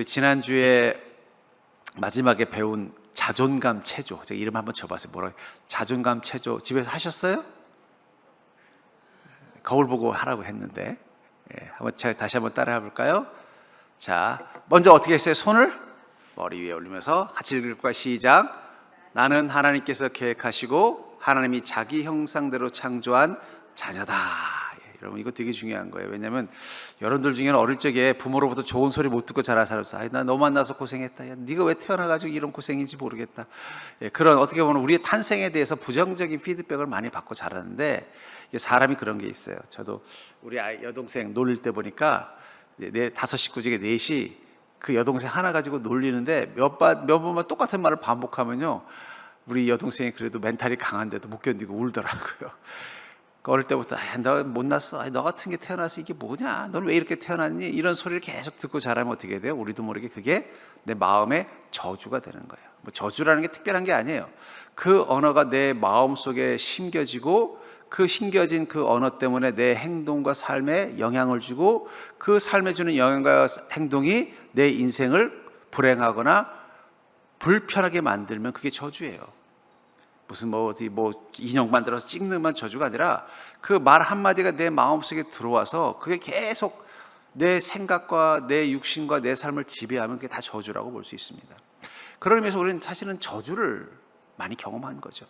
우리 지난주에 마지막에 배운 자존감 체조, 제가 이름 한번 줘봤어요. 뭐라 자존감 체조 집에서 하셨어요? 거울 보고 하라고 했는데 한번 제가 다시 한번 따라해 볼까요? 자, 먼저 어떻게 했어요? 손을 머리 위에 올리면서 같이 읽을 거야. 시작. 나는 하나님께서 계획하시고 하나님이 자기 형상대로 창조한 자녀다. 여러분 이거 되게 중요한 거예요. 왜냐하면 여러분들 중에는 어릴 적에 부모로부터 좋은 소리 못 듣고 자란 사람 있어요. 나 너 만나서 고생했다. 야, 네가 왜 태어나가지고 이런 고생인지 모르겠다. 그런 어떻게 보면 우리의 탄생에 대해서 부정적인 피드백을 많이 받고 자라는데 사람이 그런 게 있어요. 저도 우리 아이 여동생 놀릴 때 보니까 내 5식구 중에 4이 그 여동생 하나 가지고 놀리는데 몇 번만 똑같은 말을 반복하면요, 우리 여동생이 그래도 멘탈이 강한데도 못 견디고 울더라고요. 어릴 때부터 너 못났어, 너 같은 게 태어나서 이게 뭐냐, 넌 왜 이렇게 태어났니, 이런 소리를 계속 듣고 자라면 어떻게 돼요? 우리도 모르게 그게 내 마음의 저주가 되는 거예요. 뭐 저주라는 게 특별한 게 아니에요. 그 언어가 내 마음속에 심겨지고 그 심겨진 그 언어 때문에 내 행동과 삶에 영향을 주고 그 삶에 주는 영향과 행동이 내 인생을 불행하거나 불편하게 만들면 그게 저주예요. 무슨 어디 인형 만들어서 찍는 저주가 아니라 그 말 한마디가 내 마음속에 들어와서 그게 계속 내 생각과 내 육신과 내 삶을 지배하면 그게 다 저주라고 볼 수 있습니다. 그런 의미에서 우리는 사실은 저주를 많이 경험한 거죠.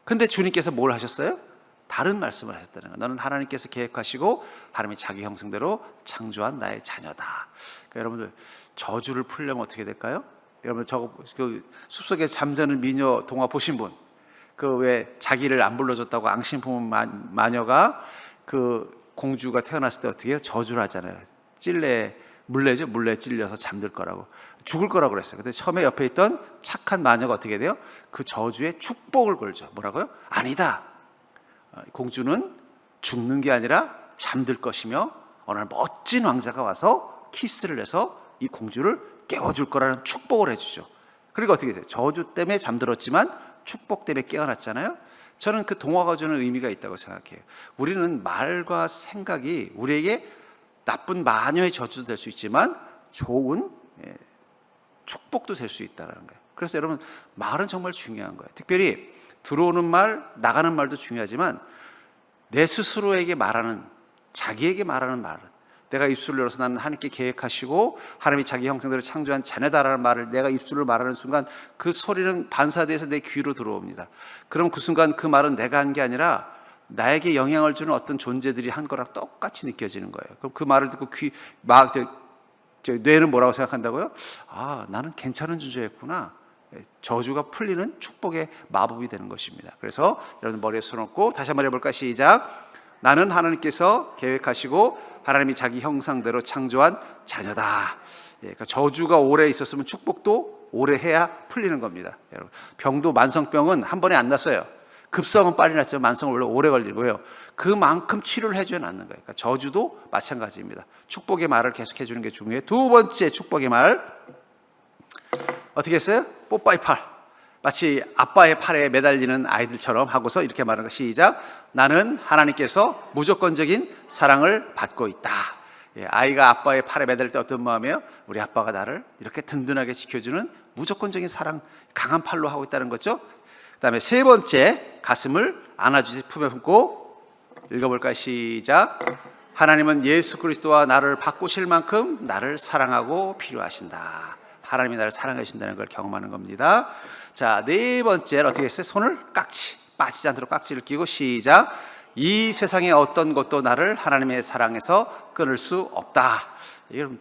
근데 주님께서 뭘 하셨어요? 다른 말씀을 하셨다는 거예요. 너는 하나님께서 계획하시고 하나님이 자기 형상대로 창조한 나의 자녀다. 그러니까 여러분들 저주를 풀려면 어떻게 될까요? 여러분 그 숲속에 잠자는 미녀 동화 보신 분, 그 왜 자기를 안 불러줬다고 앙심 품은 마녀가 그 공주가 태어났을 때 어떻게 해요? 저주를 하잖아요. 물레죠. 물레 찔려서 잠들 거라고, 죽을 거라고 그랬어요. 근데 처음에 옆에 있던 착한 마녀가 어떻게 돼요? 그 저주에 축복을 걸죠. 뭐라고요? 아니다. 공주는 죽는 게 아니라 잠들 것이며 어느 날 멋진 왕자가 와서 키스를 해서 이 공주를 깨워줄 거라는 축복을 해주죠. 그리고 어떻게 돼요? 저주 때문에 잠들었지만 축복 때문에 깨어났잖아요. 저는 그 동화가 주는 의미가 있다고 생각해요. 우리는 말과 생각이 우리에게 나쁜 마녀의 저주도 될 수 있지만 좋은 축복도 될 수 있다는 거예요. 그래서 여러분 말은 정말 중요한 거예요. 특별히 들어오는 말, 나가는 말도 중요하지만 내 스스로에게 말하는, 자기에게 말하는 말은, 내가 입술을 열어서 나는 하나님께 계획하시고 하나님이 자기 형상대로 창조한 자녀다라는 말을 내가 입술로 말하는 순간 그 소리는 반사돼서 내 귀로 들어옵니다. 그럼 그 순간 그 말은 내가 한 게 아니라 나에게 영향을 주는 어떤 존재들이 한 거랑 똑같이 느껴지는 거예요. 그럼 그 말을 듣고 뇌는 뭐라고 생각한다고요? 아, 나는 괜찮은 존재였구나. 저주가 풀리는 축복의 마법이 되는 것입니다. 그래서 여러분 머리에 손 얹고 다시 한번 해볼까? 시작. 나는 하나님께서 계획하시고 하나님이 자기 형상대로 창조한 자녀다. 그러니까 저주가 오래 있었으면 축복도 오래 해야 풀리는 겁니다. 여러분, 병도 만성병은 한 번에 안 났어요. 급성은 빨리 났지만 만성은 원래 오래 걸리고요. 그만큼 치료를 해줘야 낫는 거예요. 그러니까 저주도 마찬가지입니다. 축복의 말을 계속 해주는 게 중요해요. 두 번째 축복의 말 어떻게 했어요? 뽀빠이 팔. 마치 아빠의 팔에 매달리는 아이들처럼 하고서 이렇게 말하는 거. 시작. 나는 하나님께서 무조건적인 사랑을 받고 있다. 아이가 아빠의 팔에 매달릴 때 어떤 마음이에요? 우리 아빠가 나를 이렇게 든든하게 지켜주는 무조건적인 사랑, 강한 팔로 하고 있다는 거죠. 그 다음에 세 번째, 가슴을 안아주시 품에 품고 읽어볼까요? 시작. 하나님은 예수 그리스도와 나를 바꾸실 만큼 나를 사랑하고 필요하신다. 하나님이 나를 사랑하신다는 걸 경험하는 겁니다. 자, 네 번째는 어떻게 했어요? 손을 빠지지 않도록 깍지를 끼고 시작. 이 세상의 어떤 것도 나를 하나님의 사랑에서 끊을 수 없다. 여러분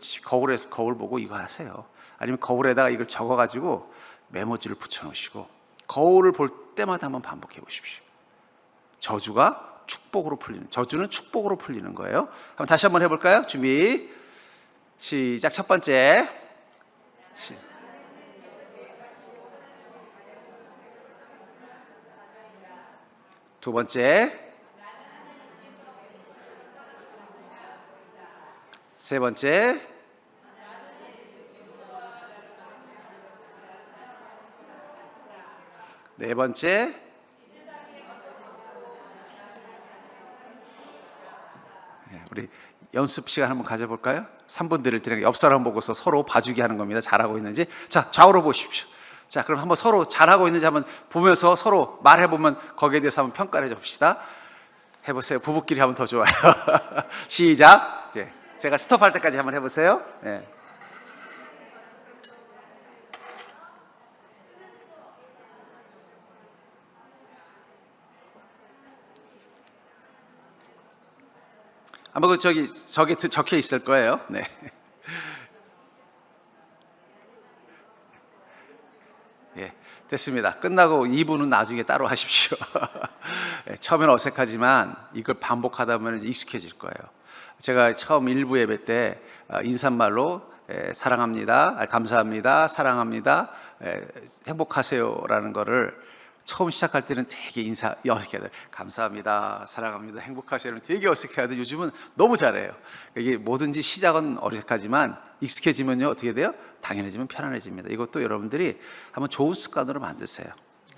거울 보고 이거 하세요. 아니면 거울에다가 이걸 적어가지고 메모지를 붙여놓으시고 거울을 볼 때마다 한번 반복해 보십시오. 저주는 축복으로 풀리는 거예요. 다시 한번 해볼까요? 준비 시작. 첫 번째 두 번째, 세 번째, 네 번째, 우리 연습 시간 한번 가져볼까요? 3분 드릴 테니까 옆 사람 보고서 서로 봐주기 하는 겁니다. 잘하고 있는지. 자, 좌우로 보십시오. 자, 그럼 한번 서로 잘하고 있는지 한번 보면서 서로 말해보면 거기에 대해서 한번 평가를 해봅시다. 해보세요. 부부끼리 하면 더 좋아요. 시작. 네. 제가 스톱할 때까지 한번 해보세요. 네. 아마 그 저기 적혀 있을 거예요. 네. 예, 됐습니다. 끝나고 2부는 나중에 따로 하십시오. 처음에는 어색하지만 이걸 반복하다 보면 이제 익숙해질 거예요. 제가 처음 1부 예배 때 인사말로 사랑합니다, 감사합니다, 사랑합니다, 행복하세요라는 거를 처음 시작할 때는 되게 어색해요. 감사합니다, 사랑합니다, 행복하세요는 되게 어색해하는데 요즘은 너무 잘해요. 이게 뭐든지 시작은 어색하지만 익숙해지면요 어떻게 돼요? 당연해지면 편안해집니다. 이것도 여러분들이 한번 좋은 습관으로 만드세요.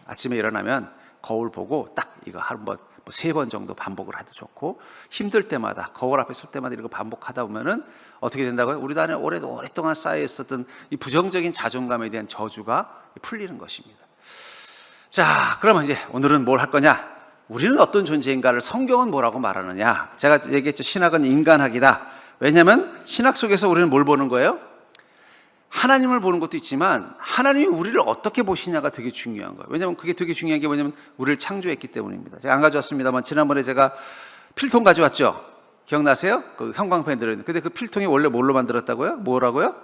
아침에 일어나면 거울 보고 딱 이거 한번 3번 정도 반복을 해도 좋고, 힘들 때마다 거울 앞에 설 때마다 이거 반복하다 보면은 어떻게 된다고요? 우리 안에 오랫동안 쌓여 있었던 이 부정적인 자존감에 대한 저주가 풀리는 것입니다. 자, 그러면 이제 오늘은 뭘 할 거냐? 우리는 어떤 존재인가를 성경은 뭐라고 말하느냐? 제가 얘기했죠. 신학은 인간학이다. 왜냐하면 신학 속에서 우리는 뭘 보는 거예요? 하나님을 보는 것도 있지만 하나님이 우리를 어떻게 보시냐가 되게 중요한 거예요. 왜냐하면 그게 되게 중요한 게 뭐냐면 우리를 창조했기 때문입니다. 제가 안 가져왔습니다만 지난번에 제가 필통 가져왔죠. 기억나세요? 그 형광펜 들어있는. 근데 그 필통이 원래 뭘로 만들었다고요? 뭐라고요?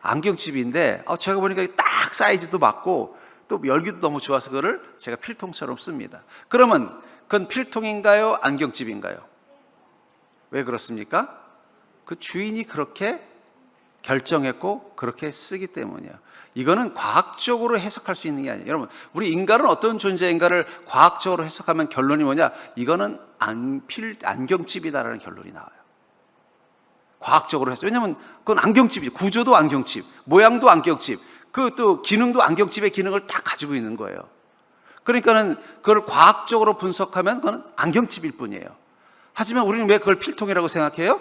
안경집인데 제가 보니까 딱 사이즈도 맞고 또 열기도 너무 좋아서 그거를 제가 필통처럼 씁니다. 그러면 그건 필통인가요? 안경집인가요? 왜 그렇습니까? 그 주인이 그렇게 결정했고 그렇게 쓰기 때문이에요. 이거는 과학적으로 해석할 수 있는 게 아니에요. 여러분, 우리 인간은 어떤 존재인가를 과학적으로 해석하면 결론이 뭐냐? 이거는 안경집이다라는 결론이 나와요. 과학적으로 해서. 왜냐하면 그건 안경집이죠. 구조도 안경집, 모양도 안경집, 그 또 기능도 안경집의 기능을 다 가지고 있는 거예요. 그러니까는 그걸 과학적으로 분석하면 그건 안경집일 뿐이에요. 하지만 우리는 왜 그걸 필통이라고 생각해요?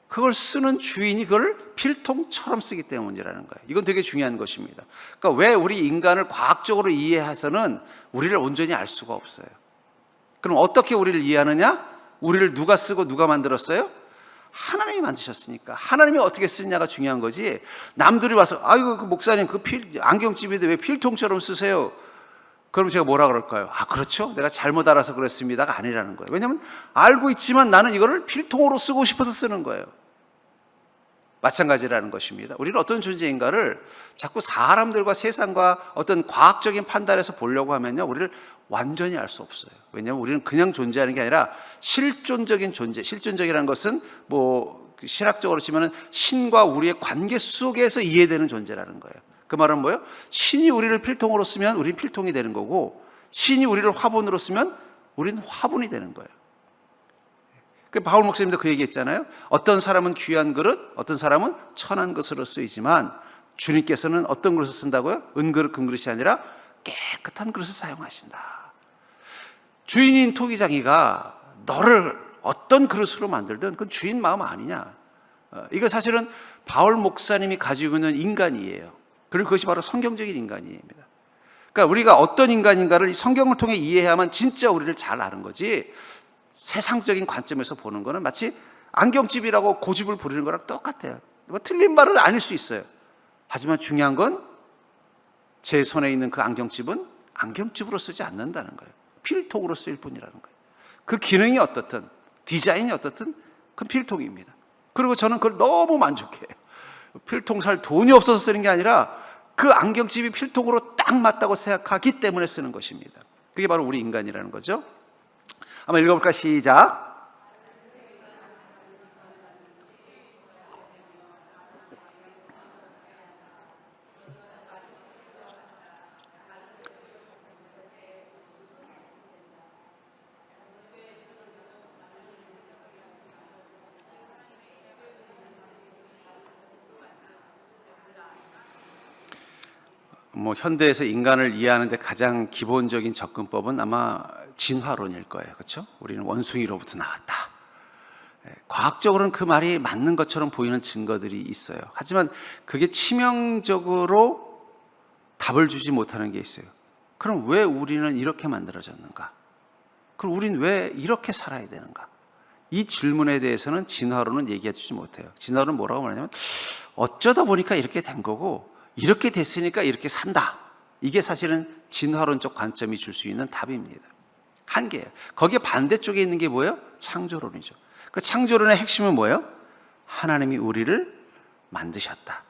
그걸 쓰는 주인이 그걸 필통처럼 쓰기 때문이라는 거예요. 이건 되게 중요한 것입니다. 그러니까 왜 우리 인간을 과학적으로 이해해서는 우리를 온전히 알 수가 없어요. 그럼 어떻게 우리를 이해하느냐? 우리를 누가 쓰고 누가 만들었어요? 하나님이 만드셨으니까 하나님이 어떻게 쓰느냐가 중요한 거지. 남들이 와서 아이고 그 목사님 그 안경집인데 왜 필통처럼 쓰세요? 그럼 제가 뭐라 그럴까요? 그렇죠, 내가 잘못 알아서 그랬습니다가 아니라는 거예요. 왜냐하면 알고 있지만 나는 이거를 필통으로 쓰고 싶어서 쓰는 거예요. 마찬가지라는 것입니다. 우리는 어떤 존재인가를 자꾸 사람들과 세상과 어떤 과학적인 판단에서 보려고 하면요 우리를 완전히 알 수 없어요. 왜냐하면 우리는 그냥 존재하는 게 아니라 실존적인 존재. 실존적이라는 것은 실학적으로 치면은 신과 우리의 관계 속에서 이해되는 존재라는 거예요. 그 말은 뭐예요? 신이 우리를 필통으로 쓰면 우리는 필통이 되는 거고, 신이 우리를 화분으로 쓰면 우리는 화분이 되는 거예요. 바울 목사님도 그 얘기했잖아요. 어떤 사람은 귀한 그릇, 어떤 사람은 천한 것으로 쓰이지만 주님께서는 어떤 그릇을 쓴다고요? 은그릇, 금그릇이 아니라 깨끗한 그릇을 사용하신다. 주인인 토기장이가 너를 어떤 그릇으로 만들든 그건 주인 마음 아니냐. 이거 사실은 바울 목사님이 가지고 있는 인간이에요. 그리고 그것이 바로 성경적인 인간이입니다. 그러니까 우리가 어떤 인간인가를 성경을 통해 이해해야만 진짜 우리를 잘 아는 거지, 세상적인 관점에서 보는 거는 마치 안경집이라고 고집을 부리는 거랑 똑같아요. 틀린 말은 아닐 수 있어요. 하지만 중요한 건 제 손에 있는 그 안경집은 안경집으로 쓰지 않는다는 거예요. 필통으로 쓰일 뿐이라는 거예요. 그 기능이 어떻든 디자인이 어떻든 그건 필통입니다. 그리고 저는 그걸 너무 만족해요. 필통 살 돈이 없어서 쓰는 게 아니라 그 안경집이 필통으로 딱 맞다고 생각하기 때문에 쓰는 것입니다. 그게 바로 우리 인간이라는 거죠. 한번 읽어볼까? 시작. 현대에서 인간을 이해하는데 가장 기본적인 접근법은 아마 진화론일 거예요. 그렇죠? 우리는 원숭이로부터 나왔다. 과학적으로는 그 말이 맞는 것처럼 보이는 증거들이 있어요. 하지만 그게 치명적으로 답을 주지 못하는 게 있어요. 그럼 왜 우리는 이렇게 만들어졌는가? 그럼 우린 왜 이렇게 살아야 되는가? 이 질문에 대해서는 진화론은 얘기해 주지 못해요. 진화론은 뭐라고 말하냐면 어쩌다 보니까 이렇게 된 거고 이렇게 됐으니까 이렇게 산다. 이게 사실은 진화론적 관점이 줄 수 있는 답입니다. 한계예요. 거기에 반대쪽에 있는 게 뭐예요? 창조론이죠. 그 창조론의 핵심은 뭐예요? 하나님이 우리를 만드셨다.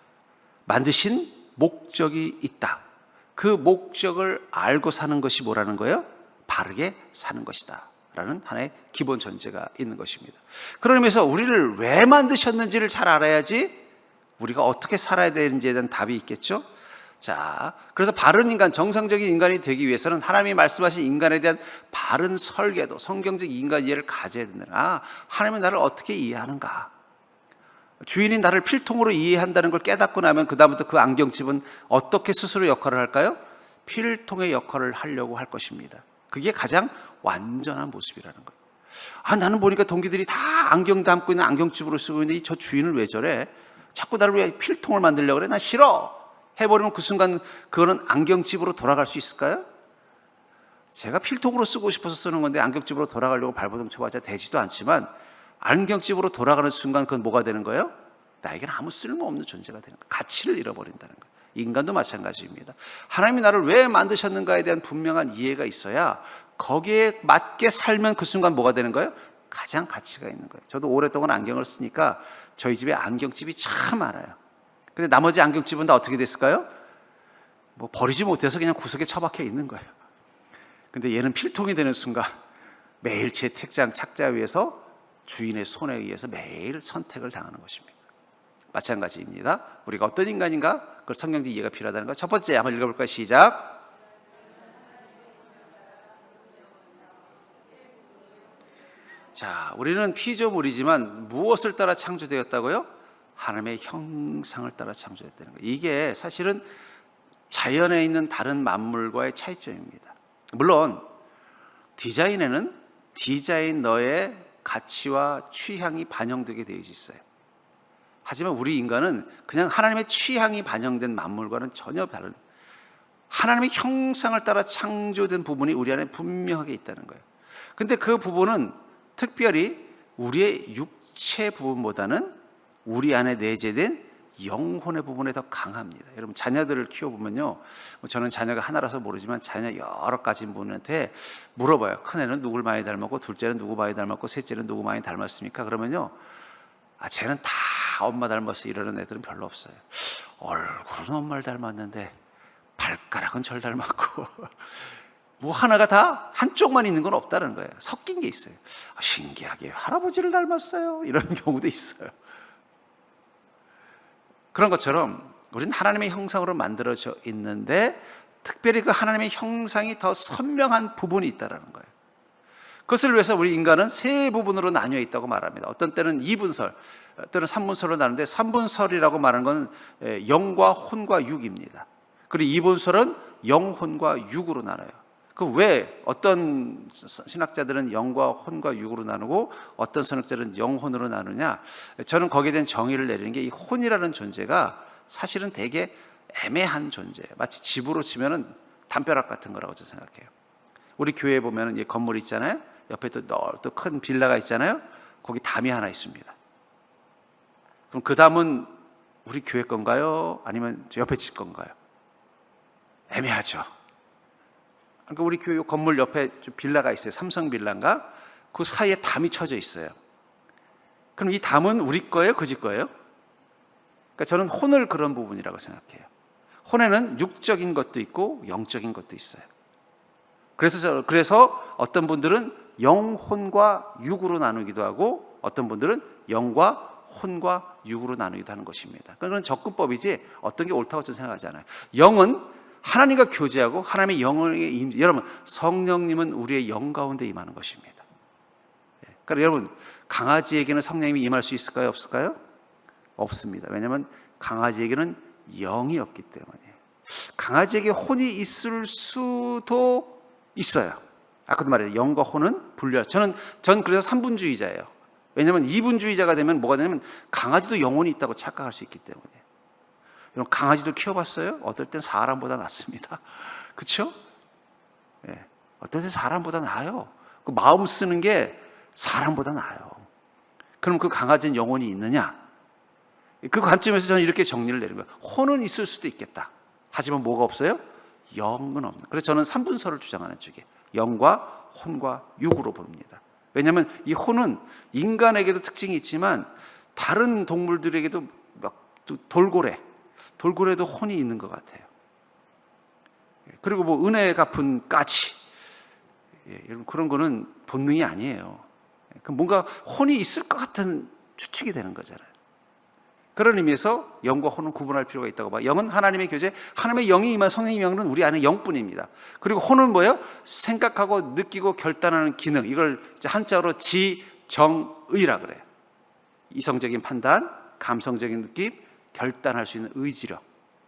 만드신 목적이 있다. 그 목적을 알고 사는 것이 뭐라는 거예요? 바르게 사는 것이다 라는 하나의 기본 전제가 있는 것입니다. 그런 의미에서 우리를 왜 만드셨는지를 잘 알아야지 우리가 어떻게 살아야 되는지에 대한 답이 있겠죠. 자, 그래서 바른 인간, 정상적인 인간이 되기 위해서는 하나님이 말씀하신 인간에 대한 바른 설계도, 성경적 인간 이해를 가져야 된다. 하나님은 나를 어떻게 이해하는가? 주인이 나를 필통으로 이해한다는 걸 깨닫고 나면 그 다음부터 그 안경집은 어떻게 스스로 역할을 할까요? 필통의 역할을 하려고 할 것입니다. 그게 가장 완전한 모습이라는 거예요. 나는 보니까 동기들이 다 안경 담고 있는 안경집으로 쓰고 있는데 저 주인을 왜 저래? 자꾸 나를 왜 필통을 만들려고 그래? 난 싫어! 해버리면 그 순간 그거는 안경집으로 돌아갈 수 있을까요? 제가 필통으로 쓰고 싶어서 쓰는 건데 안경집으로 돌아가려고 발버둥 쳐봐야 되지도 않지만 안경집으로 돌아가는 순간 그건 뭐가 되는 거예요? 나에게는 아무 쓸모없는 존재가 되는 거예요. 가치를 잃어버린다는 거예요. 인간도 마찬가지입니다. 하나님이 나를 왜 만드셨는가에 대한 분명한 이해가 있어야 거기에 맞게 살면 그 순간 뭐가 되는 거예요? 가장 가치가 있는 거예요. 저도 오랫동안 안경을 쓰니까 저희 집에 안경집이 참 많아요. 근데 나머지 안경집은 다 어떻게 됐을까요? 뭐 버리지 못해서 그냥 구석에 처박혀 있는 거예요. 근데 얘는 필통이 되는 순간 매일 제 책장 착자 위에서 주인의 손에 의해서 매일 선택을 당하는 것입니다. 마찬가지입니다. 우리가 어떤 인간인가? 그걸 성경적 이해가 필요하다는 거. 첫 번째 한번 읽어볼까요? 시작. 자, 우리는 피조물이지만 무엇을 따라 창조되었다고요? 하나님의 형상을 따라 창조됐다는 거예요. 이게 사실은 자연에 있는 다른 만물과의 차이점입니다. 물론 디자인에는 디자이너의 가치와 취향이 반영되게 되어 있어요. 하지만 우리 인간은 그냥 하나님의 취향이 반영된 만물과는 전혀 다른 하나님의 형상을 따라 창조된 부분이 우리 안에 분명하게 있다는 거예요. 근데 그 부분은 특별히 우리의 육체 부분보다는 우리 안에 내재된 영혼의 부분에 더 강합니다. 여러분 자녀들을 키워보면요, 저는 자녀가 하나라서 모르지만 자녀 여러 가지 분한테 물어봐요. 큰애는 누굴 많이 닮았고, 둘째는 누구 많이 닮았고, 셋째는 누구 많이 닮았습니까? 그러면요, 쟤는 다 엄마 닮았어 이러는 애들은 별로 없어요. 얼굴은 엄마를 닮았는데 발가락은 절 닮았고 뭐 하나가 다 한쪽만 있는 건 없다는 거예요. 섞인 게 있어요. 신기하게 할아버지를 닮았어요 이런 경우도 있어요. 그런 것처럼 우리는 하나님의 형상으로 만들어져 있는데 특별히 그 하나님의 형상이 더 선명한 부분이 있다는 거예요. 그것을 위해서 우리 인간은 세 부분으로 나뉘어 있다고 말합니다. 어떤 때는 이분설, 때는 삼분설로 나누는데 삼분설이라고 말하는 건 영과 혼과 육입니다. 그리고 이분설은 영혼과 육으로 나눠요. 그 왜 어떤 신학자들은 영과 혼과 육으로 나누고 어떤 신학자들은 영혼으로 나누냐? 저는 거기에 대한 정의를 내리는 게 이 혼이라는 존재가 사실은 되게 애매한 존재예요. 마치 집으로 치면은 담벼락 같은 거라고 저는 생각해요. 우리 교회에 보면은 이 건물 있잖아요. 옆에 또 큰 빌라가 있잖아요. 거기 담이 하나 있습니다. 그럼 그 담은 우리 교회 건가요? 아니면 저 옆에 집 건가요? 애매하죠. 그러니까 우리 교회 건물 옆에 좀 빌라가 있어요. 삼성 빌라인가? 그 사이에 담이 쳐져 있어요. 그럼 이 담은 우리 거예요? 그 집 거예요? 그러니까 저는 혼을 그런 부분이라고 생각해요. 혼에는 육적인 것도 있고 영적인 것도 있어요. 그래서 어떤 분들은 영혼과 육으로 나누기도 하고 어떤 분들은 영과 혼과 육으로 나누기도 하는 것입니다. 그건 접근법이지 어떤 게 옳다고 저는 생각하지 않아요. 영은 하나님과 교제하고 하나님의 영을 여러분 성령님은 우리의 영 가운데 임하는 것입니다. 그러니까 여러분 강아지에게는 성령님이 임할 수 있을까요? 없을까요? 없습니다. 왜냐하면 강아지에게는 영이 없기 때문이에요. 강아지에게 혼이 있을 수도 있어요. 아까도 말했죠. 영과 혼은 분리할. 전 그래서 삼분주의자예요. 왜냐하면 이분주의자가 되면 뭐가 되냐면 강아지도 영혼이 있다고 착각할 수 있기 때문에. 여러분 강아지도 키워봤어요? 어떨 땐 사람보다 낫습니다. 그렇죠? 예. 어떨 땐 사람보다 나아요. 그 마음 쓰는 게 사람보다 나아요. 그럼 그 강아지는 영혼이 있느냐? 그 관점에서 저는 이렇게 정리를 내리면 혼은 있을 수도 있겠다. 하지만 뭐가 없어요? 영은 없는. 그래서 저는 삼분설을 주장하는 쪽에 영과 혼과 육으로 봅니다. 왜냐하면 이 혼은 인간에게도 특징이 있지만 다른 동물들에게도 돌고래도 혼이 있는 것 같아요. 그리고 뭐 은혜 갚은 까치, 그런 거는 본능이 아니에요. 뭔가 혼이 있을 것 같은 추측이 되는 거잖아요. 그런 의미에서 영과 혼은 구분할 필요가 있다고 봐요. 영은 하나님의 교제, 하나님의 영이 임한 성령의 영은 우리 안에 영뿐입니다. 그리고 혼은 뭐예요? 생각하고 느끼고 결단하는 기능, 이걸 이제 한자로 지정의라 그래요. 이성적인 판단, 감성적인 느낌, 결단할 수 있는 의지력,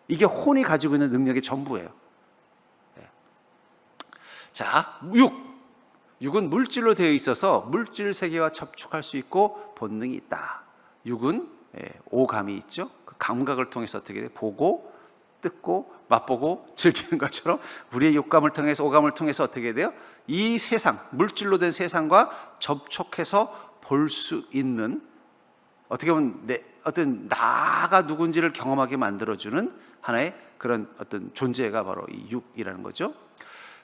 이게 혼이 가지고 있는 능력의 전부예요. 자, 육은 물질로 되어 있어서 물질 세계와 접촉할 수 있고 본능이 있다. 육은 오감이 있죠. 그 감각을 통해서 어떻게 돼? 보고, 뜯고, 맛보고, 즐기는 것처럼 우리의 육감을 통해서, 오감을 통해서 어떻게 돼요? 이 세상, 물질로 된 세상과 접촉해서 볼 수 있는, 어떻게 보면 어떤 나가 누군지를 경험하게 만들어주는 하나의 그런 어떤 존재가 바로 이 육이라는 거죠.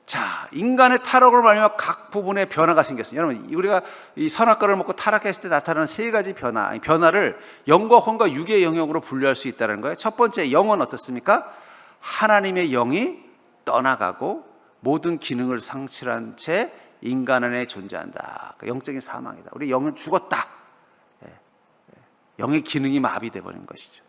자, 인간의 타락을 말미암아 각 부분에 변화가 생겼어요. 여러분, 우리가 이 선악과를 먹고 타락했을 때 나타나는 세 가지 변화를 영과 혼과 육의 영역으로 분류할 수 있다는 거예요. 첫 번째, 영은 어떻습니까? 하나님의 영이 떠나가고 모든 기능을 상실한 채 인간 안에 존재한다. 영적인 사망이다. 우리 영은 죽었다. 영의 기능이 마비돼 버린 것이죠.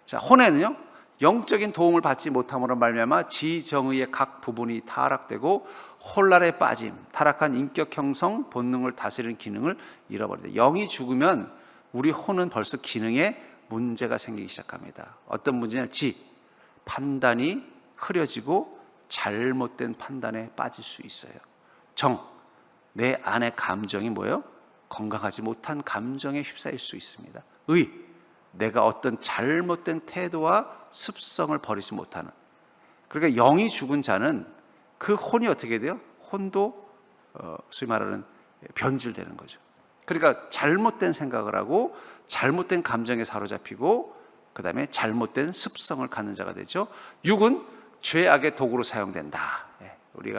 자, 혼에는요, 영적인 도움을 받지 못함으로 말미암아 지정의의 각 부분이 타락되고 혼란에 빠짐, 타락한 인격 형성, 본능을 다스리는 기능을 잃어버린다. 영이 죽으면 우리 혼은 벌써 기능에 문제가 생기기 시작합니다. 어떤 문제냐? 판단이 흐려지고 잘못된 판단에 빠질 수 있어요. 내 안의 감정이 뭐예요? 건강하지 못한 감정에 휩싸일 수 있습니다. 내가 어떤 잘못된 태도와 습성을 버리지 못하는. 그러니까 영이 죽은 자는 그 혼이 어떻게 돼요? 혼도 소위 말하는 변질되는 거죠. 그러니까 잘못된 생각을 하고 잘못된 감정에 사로잡히고 그 다음에 잘못된 습성을 갖는 자가 되죠. 육은 죄악의 도구로 사용된다. 우리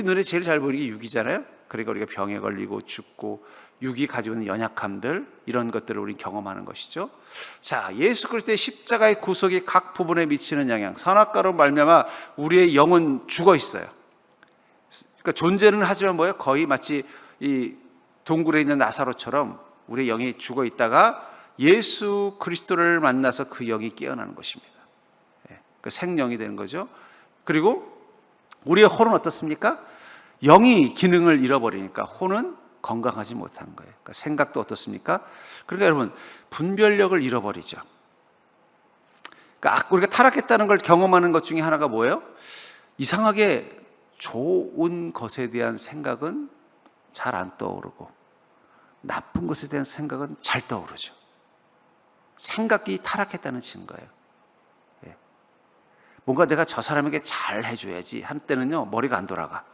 눈에 제일 잘 보이는 게 육이잖아요. 그러니까 우리가 병에 걸리고 죽고 육이 가지고 있는 연약함들, 이런 것들을 우리 경험하는 것이죠. 자, 예수 그리스도의 십자가의 구속이 각 부분에 미치는 영향, 선악과로 말미암아 우리의 영은 죽어 있어요. 그러니까 존재는 하지만 뭐예요? 거의 마치 이 동굴에 있는 나사로처럼 우리의 영이 죽어 있다가 예수 그리스도를 만나서 그 영이 깨어나는 것입니다. 그 생명이 되는 거죠. 그리고 우리의 혼은 어떻습니까? 영이 기능을 잃어버리니까 혼은 건강하지 못한 거예요. 그러니까 생각도 어떻습니까? 그러니까 여러분, 분별력을 잃어버리죠. 그러니까 우리가 타락했다는 걸 경험하는 것 중에 하나가 뭐예요? 이상하게 좋은 것에 대한 생각은 잘 안 떠오르고 나쁜 것에 대한 생각은 잘 떠오르죠. 생각이 타락했다는 증거예요. 뭔가 내가 저 사람에게 잘 해줘야지 한 때는요, 머리가 안 돌아가.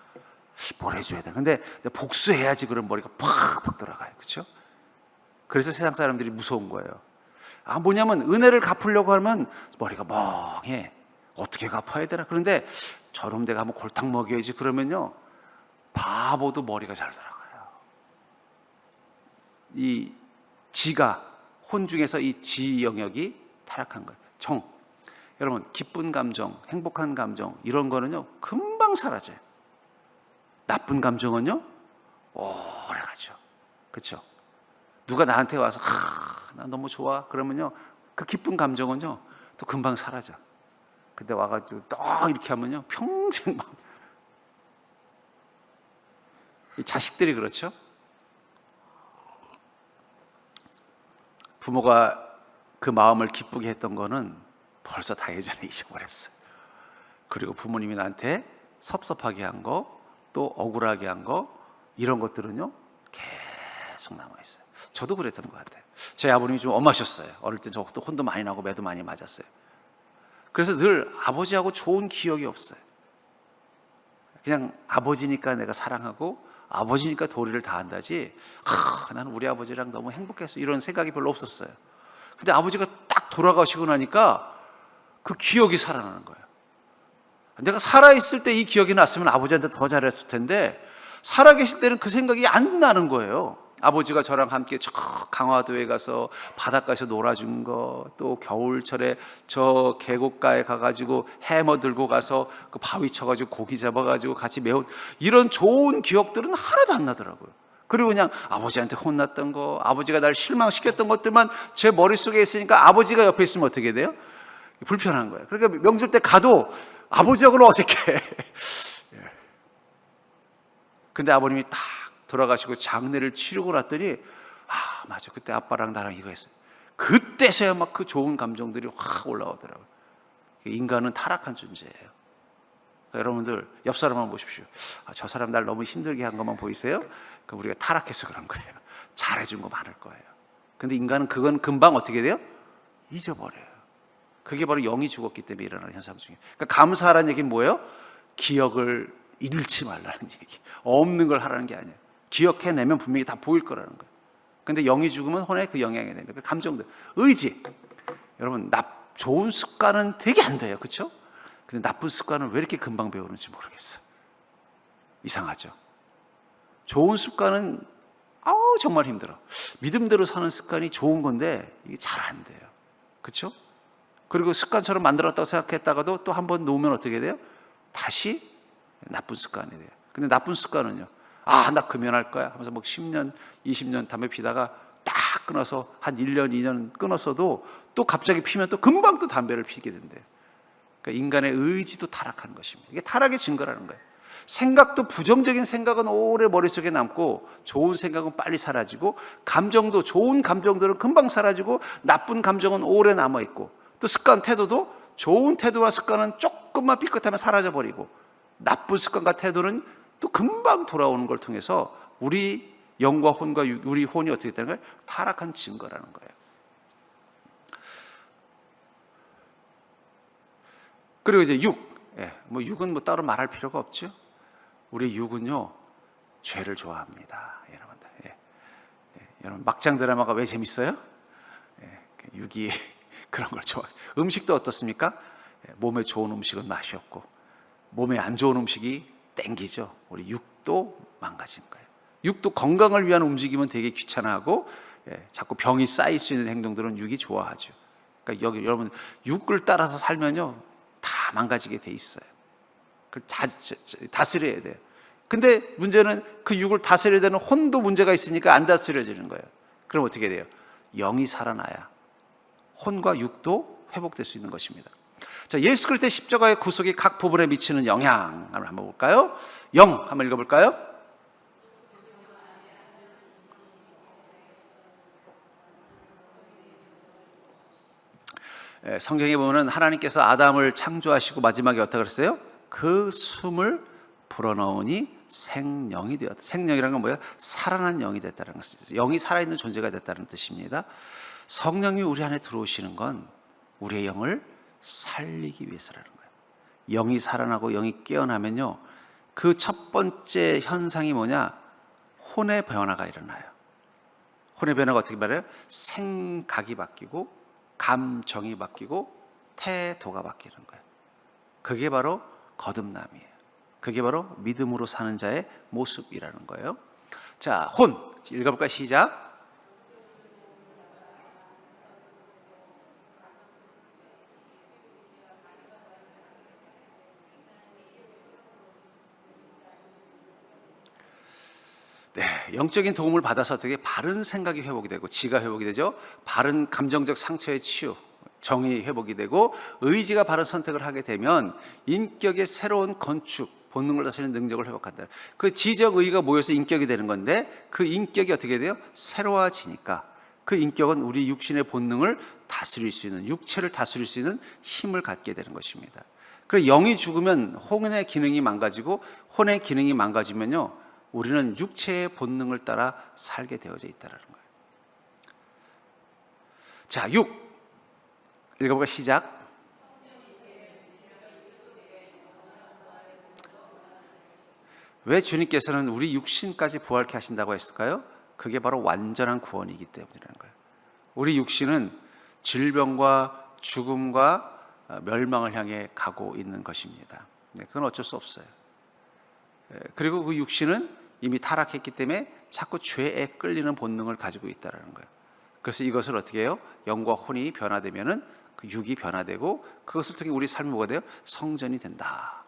뭘 해줘야 돼? 근데 복수해야지 그런 머리가 팍팍 돌아가요. 그렇죠? 그래서 세상 사람들이 무서운 거예요. 뭐냐면 은혜를 갚으려고 하면 머리가 멍해. 어떻게 갚아야 되나? 그런데 저놈 내가 한번 골탕 먹여야지 그러면요, 바보도 머리가 잘 돌아가요. 이 혼 중에서 이 지 영역이 타락한 거예요. 여러분, 기쁜 감정, 행복한 감정, 이런 거는요 금방 사라져요. 나쁜 감정은요 오래 가죠. 그렇죠? 누가 나한테 와서 나 너무 좋아 그러면요, 그 기쁜 감정은요 또 금방 사라져. 근데 와가지고 또 이렇게 하면요 평생 막. 이 자식들이 그렇죠. 부모가 그 마음을 기쁘게 했던 거는 벌써 다 예전에 잊어버렸어요. 그리고 부모님이 나한테 섭섭하게 한 거, 또 억울하게 한 거, 이런 것들은요 계속 남아있어요. 저도 그랬던 것 같아요. 제 아버님이 좀 엄하셨어요. 어릴 때 저도 혼도 많이 나고 매도 많이 맞았어요. 그래서 늘 아버지하고 좋은 기억이 없어요. 그냥 아버지니까 내가 사랑하고 아버지니까 도리를 다한다지, 나는 우리 아버지랑 너무 행복했어, 이런 생각이 별로 없었어요. 근데 아버지가 딱 돌아가시고 나니까 그 기억이 살아나는 거예요. 내가 살아있을 때 이 기억이 났으면 아버지한테 더 잘했을 텐데, 살아계실 때는 그 생각이 안 나는 거예요. 아버지가 저랑 함께 저 강화도에 가서 바닷가에서 놀아준 거, 또 겨울철에 저 계곡가에 가가지고 해머 들고 가서 그 바위 쳐가지고 고기 잡아가지고 같이 매운, 이런 좋은 기억들은 하나도 안 나더라고요. 그리고 그냥 아버지한테 혼났던 거, 아버지가 날 실망시켰던 것들만 제 머릿속에 있으니까, 아버지가 옆에 있으면 어떻게 돼요? 불편한 거예요. 그러니까 명절 때 가도 아버지하고는 어색해. 근데 아버님이 딱 돌아가시고 장례를 치르고 났더니, 맞아, 그때 아빠랑 나랑 이거 했어요. 그때서야 막 그 좋은 감정들이 확 올라오더라고요. 인간은 타락한 존재예요. 그러니까 여러분들 옆 사람 한번 보십시오. 저 사람 날 너무 힘들게 한 것만 보이세요? 그럼 우리가 타락해서 그런 거예요. 잘해준 거 많을 거예요. 근데 인간은 그건 금방 어떻게 돼요? 잊어버려요. 그게 바로 영이 죽었기 때문에 일어나는 현상 중에. 그러니까 감사하라는 얘기는 뭐예요? 기억을 잃지 말라는 얘기. 없는 걸 하라는 게 아니에요. 기억해내면 분명히 다 보일 거라는 거예요. 근데 영이 죽으면 혼에 그 영향이 됩니다. 그 감정들, 의지. 여러분, 좋은 습관은 되게 안 돼요, 그렇죠? 근데 나쁜 습관은 왜 이렇게 금방 배우는지 모르겠어요. 이상하죠? 좋은 습관은 정말 힘들어. 믿음대로 사는 습관이 좋은 건데 이게 잘 안 돼요, 그렇죠? 그리고 습관처럼 만들었다고 생각했다가도 또 한 번 놓으면 어떻게 돼요? 다시 나쁜 습관이 돼요. 근데 나쁜 습관은요, 나 금연할 거야 하면서 막 10년, 20년 담배 피다가 딱 끊어서 한 1년, 2년 끊었어도 또 갑자기 피면 또 금방 또 담배를 피게 된대요. 그러니까 인간의 의지도 타락하는 것입니다. 이게 타락의 증거라는 거예요. 생각도, 부정적인 생각은 오래 머릿속에 남고 좋은 생각은 빨리 사라지고, 감정도, 좋은 감정들은 금방 사라지고 나쁜 감정은 오래 남아있고, 또 습관, 태도도 좋은 태도와 습관은 조금만 삐끗하면 사라져버리고, 나쁜 습관과 태도는 또 금방 돌아오는 걸 통해서 우리 영과 혼과 우리 혼이 어떻게 되는 거예요? 타락한 증거라는 거예요. 그리고 이제 육은 뭐 따로 말할 필요가 없죠. 우리 육은요, 죄를 좋아합니다, 여러분들. 여러분, 막장 드라마가 왜 재밌어요? 육이 그런 걸 좋아해요. 음식도 어떻습니까? 몸에 좋은 음식은 맛이 없고 몸에 안 좋은 음식이 땡기죠. 우리 육도 망가진 거예요. 육도 건강을 위한 움직임은 되게 귀찮아하고, 자꾸 병이 쌓일 수 있는 행동들은 육이 좋아하죠. 그러니까 여기 여러분, 육을 따라서 살면요 다 망가지게 돼 있어요. 그걸 다스려야 돼요. 근데 문제는 그 육을 다스려야 되는 혼도 문제가 있으니까 안 다스려지는 거예요. 그럼 어떻게 돼요? 영이 살아나야 혼과 육도 회복될 수 있는 것입니다. 자, 예수 그리스도의 십자가의 구속이 각 부분에 미치는 영향을 한번 볼까요? 영 한번 읽어볼까요? 성경에 보면 하나님께서 아담을 창조하시고 마지막에 어떻게 그랬어요? 그 숨을 불어넣으니 생명이 되었다. 생명이라는 건 뭐예요? 살아난 영이 됐다는 것이죠. 영이 살아있는 존재가 됐다는 뜻입니다. 성령이 우리 안에 들어오시는 건 우리의 영을 살리기 위해서라는 거예요. 영이 살아나고 영이 깨어나면요, 그 첫 번째 현상이 뭐냐? 혼의 변화가 일어나요. 혼의 변화가 어떻게 말해요? 생각이 바뀌고 감정이 바뀌고 태도가 바뀌는 거예요. 그게 바로 거듭남이에요. 그게 바로 믿음으로 사는 자의 모습이라는 거예요. 자, 혼 읽어볼까요? 시작. 영적인 도움을 받아서 어떻게 바른 생각이 회복이 되고, 지가 회복이 되죠. 바른 감정적 상처의 치유, 정이 회복이 되고, 의지가 바른 선택을 하게 되면 인격의 새로운 건축, 본능을 다스리는 능력을 회복한다. 그 지적 의가 모여서 인격이 되는 건데, 그 인격이 어떻게 돼요? 새로워지니까 그 인격은 우리 육신의 본능을 다스릴 수 있는, 육체를 다스릴 수 있는 힘을 갖게 되는 것입니다. 그래서 영이 죽으면 혼의 기능이 망가지고, 혼의 기능이 망가지면요, 우리는 육체의 본능을 따라 살게 되어져 있다는 거예요. 자, 6 읽어볼까? 시작. 왜 주님께서는 우리 육신까지 부활케 하신다고 했을까요? 그게 바로 완전한 구원이기 때문이라는 거예요. 우리 육신은 질병과 죽음과 멸망을 향해 가고 있는 것입니다. 그건 어쩔 수 없어요. 그리고 그 육신은 이미 타락했기 때문에 자꾸 죄에 끌리는 본능을 가지고 있다는 거예요. 그래서 이것을 어떻게 해요? 영과 혼이 변화되면은 그 육이 변화되고 그것을 통해 우리 삶이 뭐가 돼요? 성전이 된다.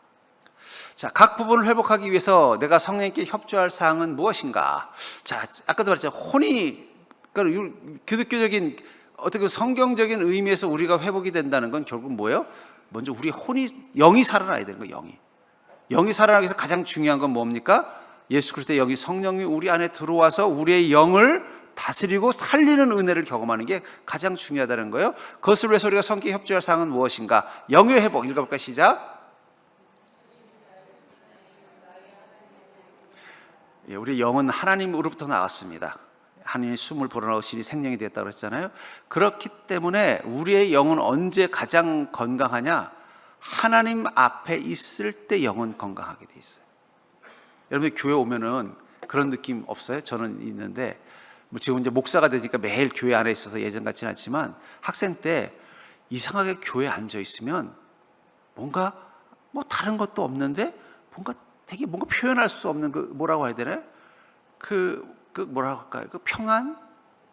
자, 각 부분을 회복하기 위해서 내가 성령님께 협조할 사항은 무엇인가? 자, 아까도 말했죠. 혼이, 그러니까 기독교적인 어떻게 성경적인 의미에서 우리가 회복이 된다는 건 결국 뭐예요? 먼저 우리 영이 살아나야 되는 거예요. 영이 살아나기 위해서 가장 중요한 건 뭡니까? 예수 그리스도의 영이 성령이 우리 안에 들어와서 우리의 영을 다스리고 살리는 은혜를 경험하는 게 가장 중요하다는 거예요. 그것을 위해서 우리가 성경에 협조할 사항은 무엇인가? 영의 회복 읽어볼까요? 시작. 우리 영은 하나님으로부터 나왔습니다. 하나님이 숨을 불어넣으시니 생명이 되었다고 했잖아요. 그렇기 때문에 우리의 영은 언제 가장 건강하냐? 하나님 앞에 있을 때 영은 건강하게 돼 있어요. 여러분 교회 오면은 그런 느낌 없어요? 저는 있는데 지금 이제 목사가 되니까 매일 교회 안에 있어서 예전 같지는 않지만 학생 때 이상하게 교회에 앉아 있으면 뭔가 뭐 다른 것도 없는데 뭔가 되게 뭔가 표현할 수 없는 그 뭐라고 해야 되나요? 그 뭐라고 할까요? 그 평안,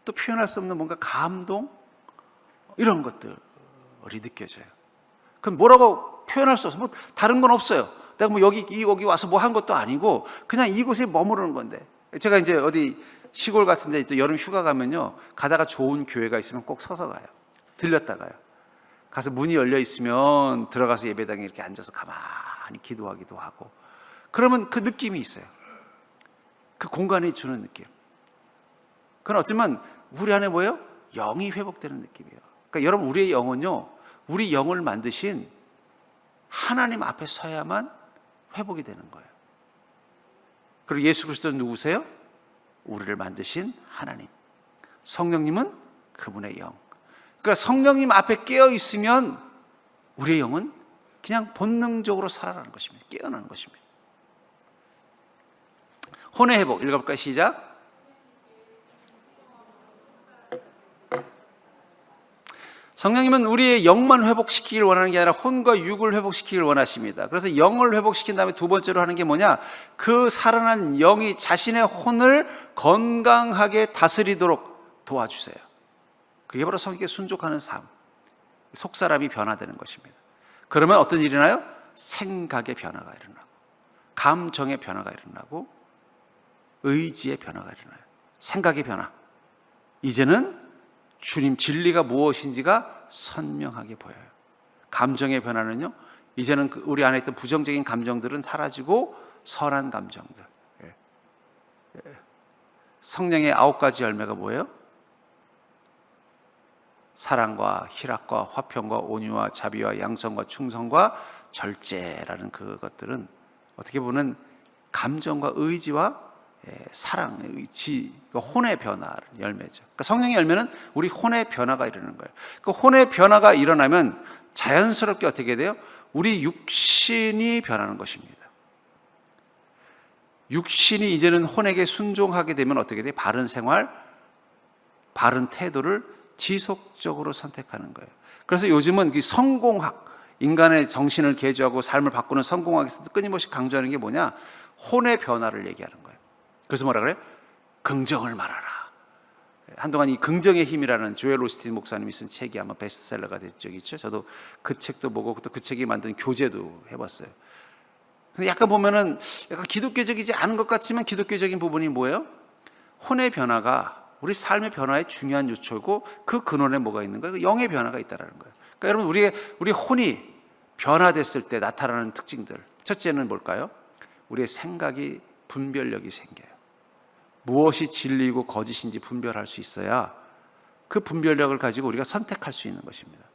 또 표현할 수 없는 뭔가 감동, 이런 것들이 느껴져요. 그럼 뭐라고 표현할 수 없어요. 뭐 다른 건 없어요. 내가 뭐 여기 와서 뭐 한 것도 아니고 그냥 이곳에 머무르는 건데. 제가 이제 어디 시골 같은데 또 여름 휴가 가면요, 가다가 좋은 교회가 있으면 꼭 서서 가요. 들렸다 가요. 가서 문이 열려 있으면 들어가서 예배당에 이렇게 앉아서 가만히 기도하기도 하고. 그러면 그 느낌이 있어요. 그 공간이 주는 느낌. 그건 어쩌면 우리 안에 뭐예요? 영이 회복되는 느낌이에요. 그러니까 여러분, 우리의 영은요, 우리 영을 만드신 하나님 앞에 서야만 회복이 되는 거예요. 그리고 예수 그리스도는 누구세요? 우리를 만드신 하나님. 성령님은 그분의 영. 그러니까 성령님 앞에 깨어 있으면 우리의 영은 그냥 본능적으로 살아나는 것입니다. 깨어나는 것입니다. 혼의 회복 읽어볼까요? 시작. 성령님은 우리의 영만 회복시키길 원하는 게 아니라 혼과 육을 회복시키길 원하십니다. 그래서 영을 회복시킨 다음에 두 번째로 하는 게 뭐냐? 그 살아난 영이 자신의 혼을 건강하게 다스리도록 도와주세요. 그게 바로 성령께 순종하는 삶, 속사람이 변화되는 것입니다. 그러면 어떤 일이 일어나요? 생각의 변화가 일어나고, 감정의 변화가 일어나고, 의지의 변화가 일어나요. 생각의 변화. 이제는 주님 진리가 무엇인지가 선명하게 보여요. 감정의 변화는요, 이제는 우리 안에 있던 부정적인 감정들은 사라지고 선한 감정들. 성령의 9가지 열매가 뭐예요? 사랑과 희락과 화평과 온유와 자비와 양성과 충성과 절제라는 그것들은 어떻게 보면 감정과 의지와 사랑, 의지, 혼의 변화를 열매죠. 그러니까 성령의 열매는 우리 혼의 변화가 일어나는 거예요. 그 혼의 변화가 일어나면 자연스럽게 어떻게 돼요? 우리 육신이 변하는 것입니다. 육신이 이제는 혼에게 순종하게 되면 어떻게 돼요? 바른 생활, 바른 태도를 지속적으로 선택하는 거예요. 그래서 요즘은 성공학, 인간의 정신을 개조하고 삶을 바꾸는 성공학에서도 끊임없이 강조하는 게 뭐냐? 혼의 변화를 얘기하는 거예요. 그래서 뭐라 그래요? 긍정을 말하라. 한동안 이 긍정의 힘이라는 조엘 오스틴 목사님이 쓴 책이 아마 베스트셀러가 된 적이 있죠. 저도 그 책도 보고 또 그 책이 만든 교재도 해봤어요. 근데 약간 보면은 약간 기독교적이지 않은 것 같지만 기독교적인 부분이 뭐예요? 혼의 변화가 우리 삶의 변화의 중요한 요소고 그 근원에 뭐가 있는 거예요? 영의 변화가 있다는 거예요. 그러니까 여러분, 우리 혼이 변화됐을 때 나타나는 특징들, 첫째는 뭘까요? 우리의 생각이 분별력이 생겨요. 무엇이 진리이고 거짓인지 분별할 수 있어야 그 분별력을 가지고 우리가 선택할 수 있는 것입니다.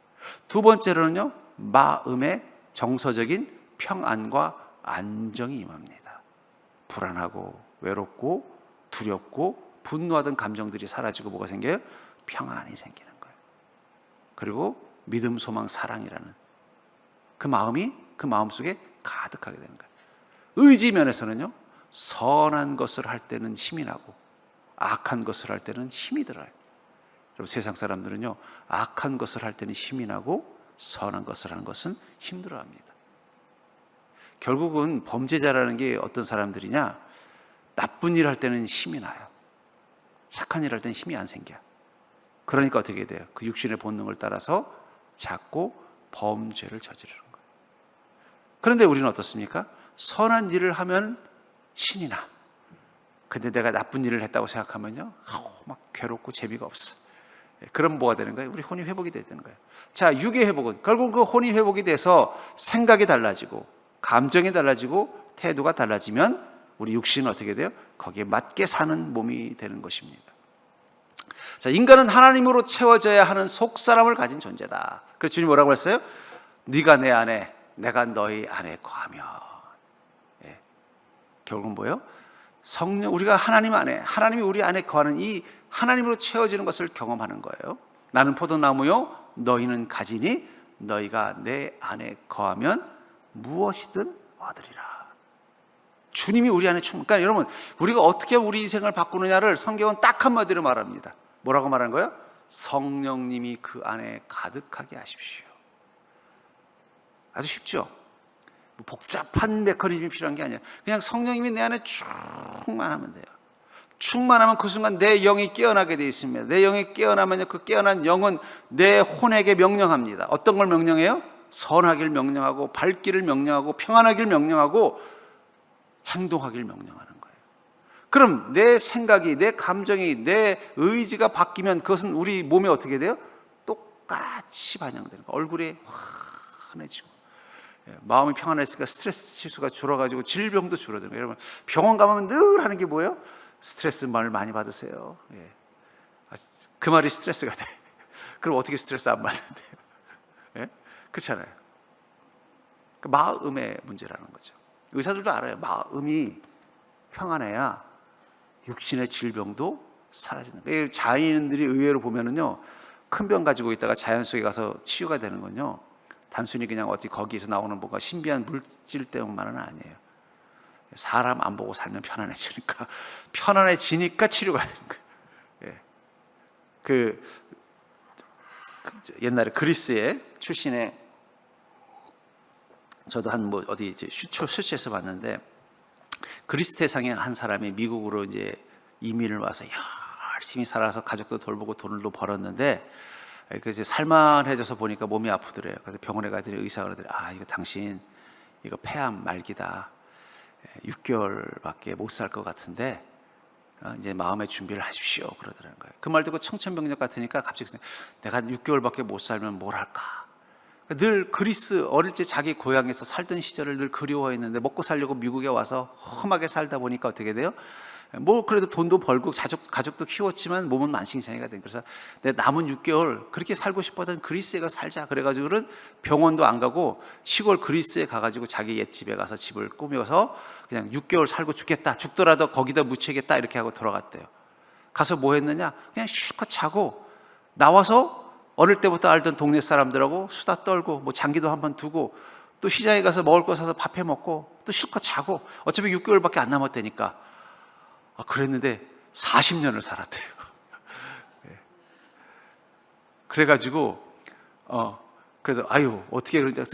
두 번째로는요, 마음의 정서적인 평안과 안정이 임합니다. 불안하고 외롭고 두렵고 분노하던 감정들이 사라지고 뭐가 생겨요? 평안이 생기는 거예요. 그리고 믿음, 소망, 사랑이라는 그 마음이 그 마음속에 가득하게 되는 거예요. 의지 면에서는요, 선한 것을 할 때는 힘이 나고 악한 것을 할 때는 힘이 들어요. 여러분, 세상 사람들은요, 악한 것을 할 때는 힘이 나고 선한 것을 하는 것은 힘들어합니다. 결국은 범죄자라는 게 어떤 사람들이냐, 나쁜 일 할 때는 힘이 나요. 착한 일 할 때는 힘이 안 생겨. 그러니까 어떻게 돼요? 그 육신의 본능을 따라서 자꾸 범죄를 저지르는 거예요. 그런데 우리는 어떻습니까? 선한 일을 하면 신이 나. 근데 내가 나쁜 일을 했다고 생각하면요, 막 괴롭고 재미가 없어. 그럼 뭐가 되는 거예요? 우리 혼이 회복이 되는 거예요. 자, 육의 회복은 결국 그 혼이 회복이 돼서 생각이 달라지고 감정이 달라지고 태도가 달라지면 우리 육신은 어떻게 돼요? 거기에 맞게 사는 몸이 되는 것입니다. 자, 인간은 하나님으로 채워져야 하는 속사람을 가진 존재다. 그래서 주님 뭐라고 했어요? 네가 내 안에, 내가 너희 안에 거하며. 예. 결국은 뭐예요? 성령, 우리가 하나님 안에, 하나님이 우리 안에 거하는 이 하나님으로 채워지는 것을 경험하는 거예요. 나는 포도나무요, 너희는 가지니 너희가 내 안에 거하면 무엇이든 얻으리라. 주님이 우리 안에 충만. 그러니까 여러분, 우리가 어떻게 우리 인생을 바꾸느냐를 성경은 딱 한마디로 말합니다. 뭐라고 말하는 거예요? 성령님이 그 안에 가득하게 하십시오. 아주 쉽죠? 복잡한 메커니즘이 필요한 게 아니에요. 그냥 성령님이 내 안에 충만하면 돼요. 충만하면 그 순간 내 영이 깨어나게 되어 있습니다. 내 영이 깨어나면요, 그 깨어난 영은 내 혼에게 명령합니다. 어떤 걸 명령해요? 선하기를 명령하고, 밝기를 명령하고, 평안하기를 명령하고, 행동하기를 명령하는 거예요. 그럼 내 생각이, 내 감정이, 내 의지가 바뀌면 그것은 우리 몸에 어떻게 돼요? 똑같이 반영되는 거예요. 얼굴이 환해지고, 마음이 평안해지니까 스트레스 지수가 줄어가지고 질병도 줄어드는 거예요. 여러분, 병원 가면 늘 하는 게 뭐예요? 스트레스 말 많이 받으세요. 예. 그 말이 스트레스가 돼. 그럼 어떻게 스트레스 안 받는데요? 예? 그렇잖아요. 그 마음의 문제라는 거죠. 의사들도 알아요. 마음이 평안해야 육신의 질병도 사라지는 거예요. 자연인들이 의외로 보면은요, 큰 병 가지고 있다가 자연 속에 가서 치유가 되는 건요, 단순히 그냥 어디 거기서 나오는 뭔가 신비한 물질 때문만은 아니에요. 사람 안 보고 살면 편안해지니까 치료가 되는 거예요. 예. 그 옛날에 그리스의 출신의, 저도 한 뭐 어디 이제 수치에서 봤는데, 그리스 태상의 한 사람이 미국으로 이제 이민을 와서 열심히 살아서 가족도 돌보고 돈을 벌었는데, 그 이제 살만해져서 보니까 몸이 아프더래요. 그래서 병원에 가더니 의사가 그러더래요. 아, 이거 당신 이거 폐암 말기다. 6개월밖에 못 살 것 같은데 이제 마음의 준비를 하십시오, 그러더라는 거예요. 그 말 듣고 청천벽력 같으니까 갑자기 내가 6개월밖에 못 살면 뭘 할까? 늘 그리스, 어릴 때 자기 고향에서 살던 시절을 늘 그리워했는데 먹고 살려고 미국에 와서 험하게 살다 보니까 어떻게 돼요? 뭐 그래도 돈도 벌고 가족도 키웠지만 몸은 만신창이가 된. 그래서 내 남은 6개월 그렇게 살고 싶었던 그리스에 가서 살자 그래가지고는 병원도 안 가고 시골 그리스에 가가지고 자기 옛집에 가서 집을 꾸며서 그냥 6개월 살고 죽겠다, 죽더라도 거기다 묻히겠다 이렇게 하고 돌아갔대요. 가서 뭐 했느냐? 그냥 실컷 자고 나와서 어릴 때부터 알던 동네 사람들하고 수다 떨고 뭐 장기도 한번 두고 또 시장에 가서 먹을 거 사서 밥 해 먹고 또 실컷 자고, 어차피 6개월밖에 안 남았다니까. 그랬는데 40년을 살았대요. 그래가지고 그래서 아유 어떻게 그러냐,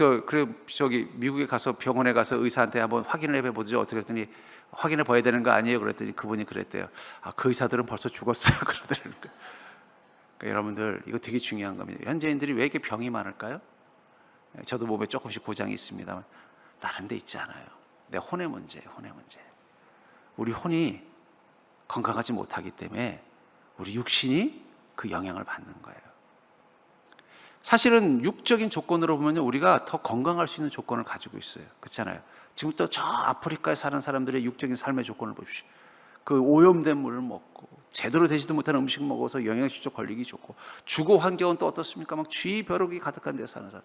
저기 미국에 가서 병원에 가서 의사한테 한번 확인을 해보죠. 어떻게 했더니 확인해 봐야 되는 거 아니에요? 그랬더니 그분이 그랬대요. 그 의사들은 벌써 죽었어요. 그러더라는 거예요. 그러니까 여러분들, 이거 되게 중요한 겁니다. 현재인들이 왜 이렇게 병이 많을까요? 저도 몸에 조금씩 고장이 있습니다만 다른 데 있지 않아요. 내 혼의 문제예요. 혼의 문제. 우리 혼이 건강하지 못하기 때문에 우리 육신이 그 영향을 받는 거예요. 사실은 육적인 조건으로 보면 우리가 더 건강할 수 있는 조건을 가지고 있어요. 그렇잖아요. 지금부터 저 아프리카에 사는 사람들의 육적인 삶의 조건을 보십시오. 그 오염된 물을 먹고 제대로 되지도 못한 음식 먹어서 영양실조 걸리기 좋고, 주거 환경은 또 어떻습니까? 막 쥐 벼룩이 가득한 데서 사는 사람.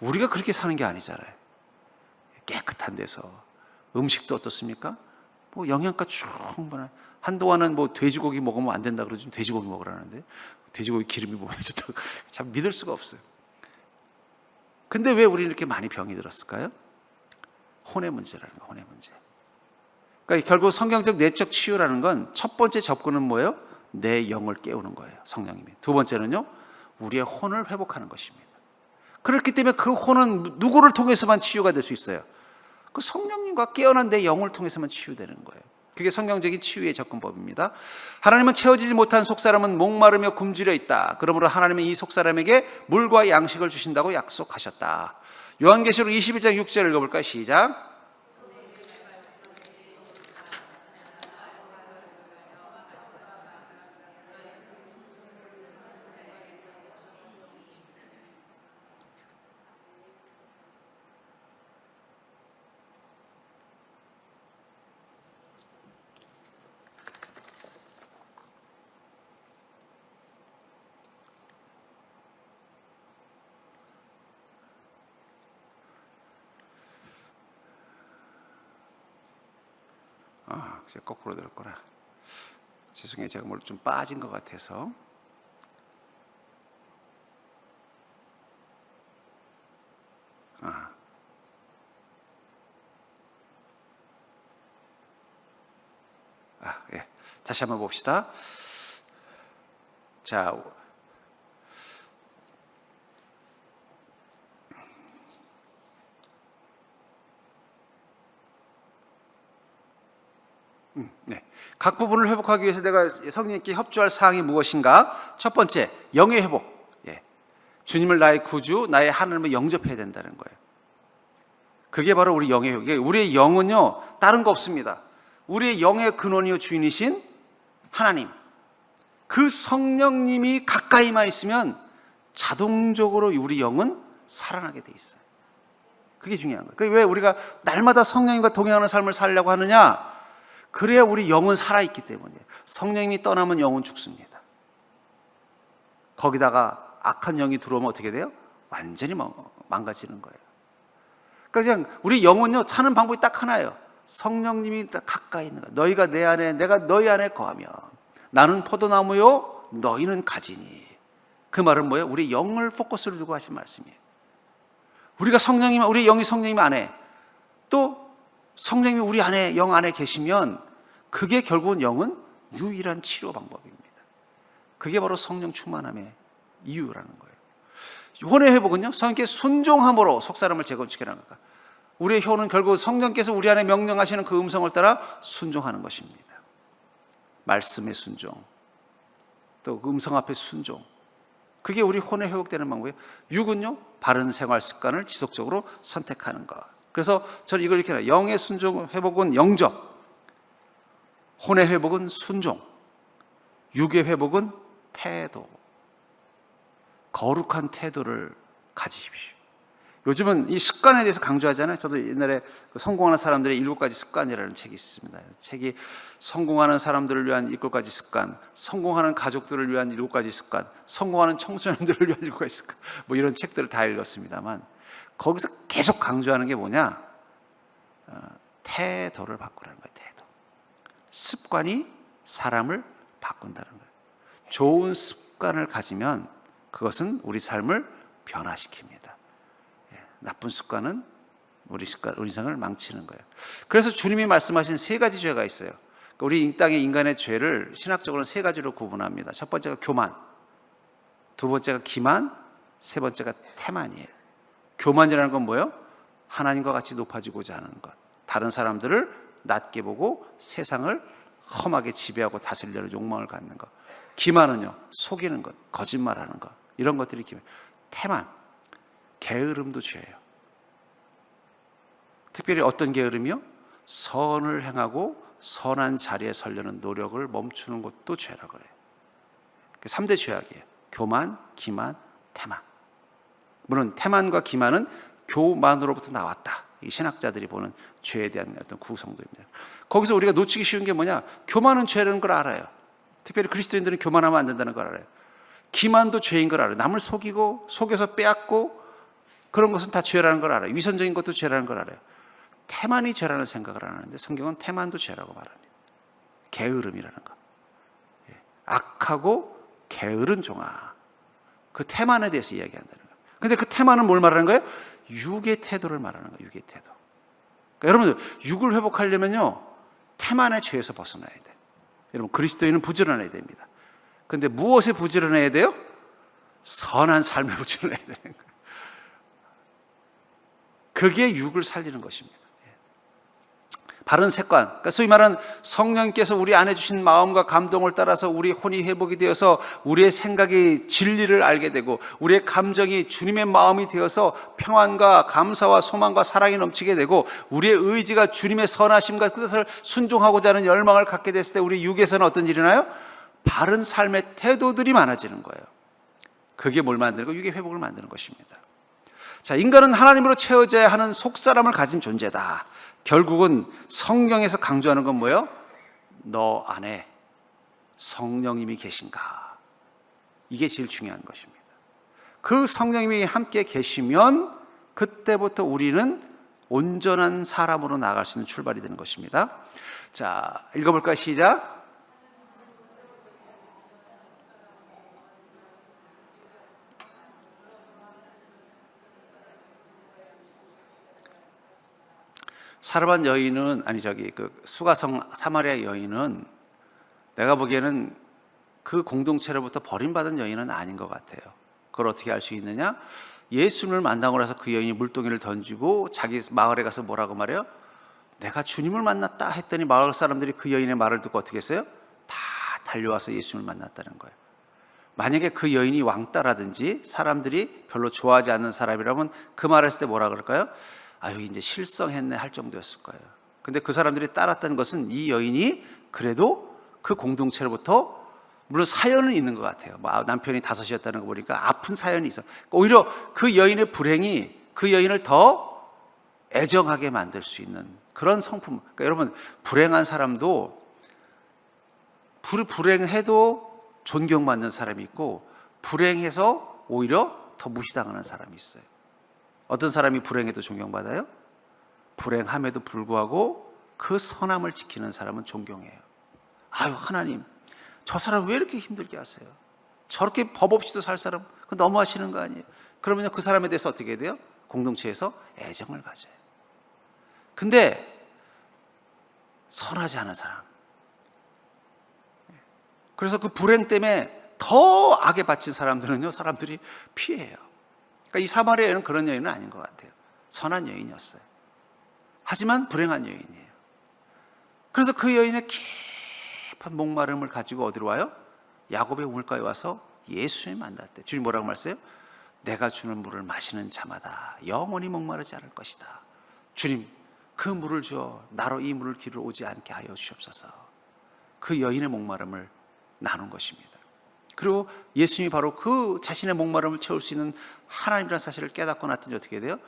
우리가 그렇게 사는 게 아니잖아요. 깨끗한 데서 음식도 어떻습니까? 뭐 영양가 충분한. 한동안은 뭐 돼지고기 먹으면 안 된다 그러지 돼지고기 먹으라는데 돼지고기 기름이 몸에 좋다고 참 믿을 수가 없어요. 근데 왜 우리는 이렇게 많이 병이 들었을까요? 혼의 문제라는 거, 혼의 문제. 그러니까 결국 성경적 내적 치유라는 건 첫 번째 접근은 뭐예요? 내 영을 깨우는 거예요, 성령님이. 두 번째는요, 우리의 혼을 회복하는 것입니다. 그렇기 때문에 그 혼은 누구를 통해서만 치유가 될 수 있어요? 그 성령님과 깨어난 내 영을 통해서만 치유되는 거예요. 그게 성경적인 치유의 접근법입니다. 하나님은 채워지지 못한 속사람은 목마르며 굶주려 있다. 그러므로 하나님은 이 속사람에게 물과 양식을 주신다고 약속하셨다. 요한계시록 21장 6절 읽어볼까요? 시작. 제가 거꾸로 들었구나. 죄송해요. 제가 뭘 좀 빠진 것 같아서. 예. 다시 한번 봅시다. 자, 네. 각 부분을 회복하기 위해서 내가 성령님께 협조할 사항이 무엇인가? 첫 번째, 영의 회복. 예. 주님을 나의 구주, 나의 하나님을 영접해야 된다는 거예요. 그게 바로 우리 영의 회복. 우리의 영은요, 다른 거 없습니다. 우리의 영의 근원이요 주인이신 하나님. 그 성령님이 가까이만 있으면 자동적으로 우리 영은 살아나게 돼 있어요. 그게 중요한 거예요. 왜 우리가 날마다 성령님과 동행하는 삶을 살려고 하느냐? 그래야 우리 영은 살아있기 때문이에요. 성령님이 떠나면 영은 죽습니다. 거기다가 악한 영이 들어오면 어떻게 돼요? 완전히 망가지는 거예요. 그러니까 그냥 우리 영은요, 사는 방법이 딱 하나예요. 성령님이 가까이 있는 거예요. 너희가 내 안에, 내가 너희 안에 거하면 나는 포도나무요, 너희는 가지니. 그 말은 뭐예요? 우리 영을 포커스를 두고 하신 말씀이에요. 우리가 성령님, 우리 영이 성령님 안에, 또 성령님이 우리 안에, 영 안에 계시면 그게 결국은 영은 유일한 치료 방법입니다. 그게 바로 성령 충만함의 이유라는 거예요. 혼의 회복은요, 성령께 순종함으로 속사람을 재건축해나가는 거예요. 우리의 효는 결국 성령께서 우리 안에 명령하시는 그 음성을 따라 순종하는 것입니다. 말씀의 순종, 또 그 음성 앞에 순종. 그게 우리 혼의 회복되는 방법이에요. 육은요, 바른 생활 습관을 지속적으로 선택하는 것. 그래서 저는 이걸 이렇게 해요. 영의 순종 회복은 영접, 혼의 회복은 순종, 육의 회복은 태도. 거룩한 태도를 가지십시오. 요즘은 이 습관에 대해서 강조하잖아요. 저도 옛날에 성공하는 사람들의 7가지 습관이라는 책이 있습니다. 책이 성공하는 사람들을 위한 7가지 습관, 성공하는 가족들을 위한 7가지 습관, 성공하는 청소년들을 위한 7가지 습관, 뭐 이런 책들을 다 읽었습니다만, 거기서 계속 강조하는 게 뭐냐? 태도를 바꾸라는 거예요. 태도. 습관이 사람을 바꾼다는 거예요. 좋은 습관을 가지면 그것은 우리 삶을 변화시킵니다. 나쁜 습관은 우리 인생을 망치는 거예요. 그래서 주님이 말씀하신 3가지 죄가 있어요. 우리 이 땅의 인간의 죄를 신학적으로는 3가지로 구분합니다. 첫 번째가 교만, 두 번째가 기만, 세 번째가 태만이에요. 교만이라는 건 뭐예요? 하나님과 같이 높아지고자 하는 것, 다른 사람들을 낮게 보고 세상을 험하게 지배하고 다스리려는 욕망을 갖는 것. 기만은요, 속이는 것, 거짓말하는 것, 이런 것들이 기만. 태만, 게으름도 죄예요. 특별히 어떤 게으름이요? 선을 행하고 선한 자리에 서려는 노력을 멈추는 것도 죄라고 그래요. 3대 죄악이에요. 교만, 기만, 태만. 물론 태만과 기만은 교만으로부터 나왔다. 이 신학자들이 보는 죄에 대한 어떤 구성도입니다. 거기서 우리가 놓치기 쉬운 게 뭐냐? 교만은 죄라는 걸 알아요. 특별히 그리스도인들은 교만하면 안 된다는 걸 알아요. 기만도 죄인 걸 알아요. 남을 속이고 속여서 빼앗고 그런 것은 다 죄라는 걸 알아요. 위선적인 것도 죄라는 걸 알아요. 태만이 죄라는 생각을 안 하는데 성경은 태만도 죄라고 말합니다. 게으름이라는 거. 악하고 게으른 종아. 그 태만에 대해서 이야기한다는 거예요. 근데 그 태만은 뭘 말하는 거예요? 육의 태도를 말하는 거예요. 육의 태도. 그러니까 여러분들 육을 회복하려면요 태만의 죄에서 벗어나야 돼요. 여러분 그리스도인은 부지런해야 됩니다. 근데 무엇에 부지런해야 돼요? 선한 삶에 부지런해야 되는 거예요. 그게 육을 살리는 것입니다. 바른 습관, 그러니까 소위 말하는 성령께서 우리 안에 주신 마음과 감동을 따라서 우리 혼이 회복이 되어서 우리의 생각이 진리를 알게 되고 우리의 감정이 주님의 마음이 되어서 평안과 감사와 소망과 사랑이 넘치게 되고 우리의 의지가 주님의 선하심과 뜻을 순종하고자 하는 열망을 갖게 됐을 때 우리 육에서는 어떤 일이 나요? 바른 삶의 태도들이 많아지는 거예요. 그게 뭘 만드는 거? 육의 회복을 만드는 것입니다. 자, 인간은 하나님으로 채워져야 하는 속사람을 가진 존재다. 결국은 성경에서 강조하는 건 뭐예요? 너 안에 성령님이 계신가? 이게 제일 중요한 것입니다. 그 성령님이 함께 계시면 그때부터 우리는 온전한 사람으로 나아갈 수 있는 출발이 되는 것입니다. 자, 읽어볼까요? 시작. 사르밧 여인은 수가성 사마리아 여인은 내가 보기에는 그 공동체로부터 버림받은 여인은 아닌 것 같아요. 그걸 어떻게 알 수 있느냐? 예수님을 만나고 나서 그 여인이 물동이를 던지고 자기 마을에 가서 뭐라고 말해요? 내가 주님을 만났다 했더니 마을 사람들이 그 여인의 말을 듣고 어떻게 했어요? 다 달려와서 예수님을 만났다는 거예요. 만약에 그 여인이 왕따라든지 사람들이 별로 좋아하지 않는 사람이라면 그 말을 했을 때 뭐라 그럴까요? 아유 이제 실성했네 할 정도였을 거예요. 근데 그 사람들이 따랐다는 것은 이 여인이 그래도 그 공동체로부터 물론 사연은 있는 것 같아요. 남편이 5이었다는 거 보니까 아픈 사연이 있어. 오히려 그 여인의 불행이 그 여인을 더 애정하게 만들 수 있는 그런 성품. 그러니까 여러분 불행한 사람도 불행해도 존경받는 사람이 있고 불행해서 오히려 더 무시당하는 사람이 있어요. 어떤 사람이 불행해도 존경받아요? 불행함에도 불구하고 그 선함을 지키는 사람은 존경해요. 아유 하나님 저 사람 왜 이렇게 힘들게 하세요? 저렇게 법 없이도 살 사람 그거 너무 하시는 거 아니에요? 그러면 그 사람에 대해서 어떻게 돼요? 공동체에서 애정을 가져요. 근데 선하지 않은 사람, 그래서 그 불행 때문에 더 악에 바친 사람들은요 사람들이 피해요. 그러니까 이 사마리아 여인은 그런 여인은 아닌 것 같아요. 선한 여인이었어요. 하지만 불행한 여인이에요. 그래서 그 여인의 깊은 목마름을 가지고 어디로 와요? 야곱의 우물가에 와서 예수님 만날 때 주님 뭐라고 말했어요? 내가 주는 물을 마시는 자마다 영원히 목마르지 않을 것이다. 주님 그 물을 주어 나로 이 물을 기르러 오지 않게 하여 주옵소서. 그 여인의 목마름을 나눈 것입니다. 그리고 예수님이 바로 그 자신의 목마름을 채울 수 있는 하나님이라는 사실을 깨닫고 났더니 어떻게 돼요?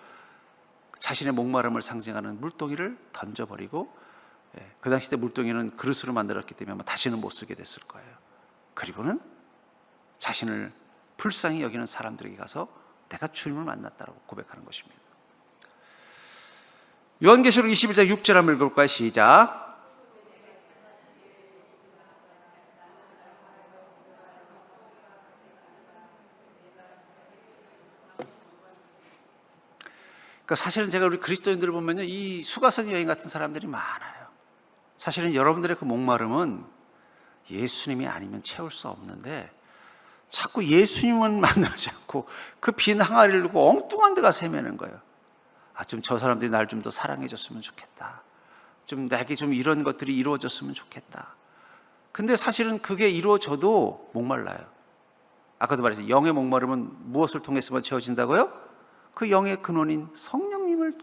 자신의 목마름을 상징하는 물동이를 던져버리고, 그 당시 때 물동이는 그릇으로 만들었기 때문에 아마 다시는 못 쓰게 됐을 거예요. 그리고는 자신을 불쌍히 여기는 사람들에게 가서 내가 주님을 만났다고 고백하는 것입니다. 요한계시록 21장 6절 한번 읽어볼까요? 시작. 그러니까 사실은 제가 우리 그리스도인들을 보면요, 이 수가성 여인 같은 사람들이 많아요. 사실은 여러분들의 그 목마름은 예수님이 아니면 채울 수 없는데 자꾸 예수님은 만나지 않고 그 빈 항아리를 두고 엉뚱한 데 가서 헤매는 거예요. 좀 저 사람들이 날 좀 더 사랑해 줬으면 좋겠다. 좀 내게 좀 이런 것들이 이루어졌으면 좋겠다. 근데 사실은 그게 이루어져도 목말라요. 아까도 말했어요. 영의 목마름은 무엇을 통해서만 채워진다고요? 그 영의 근원인 성령님을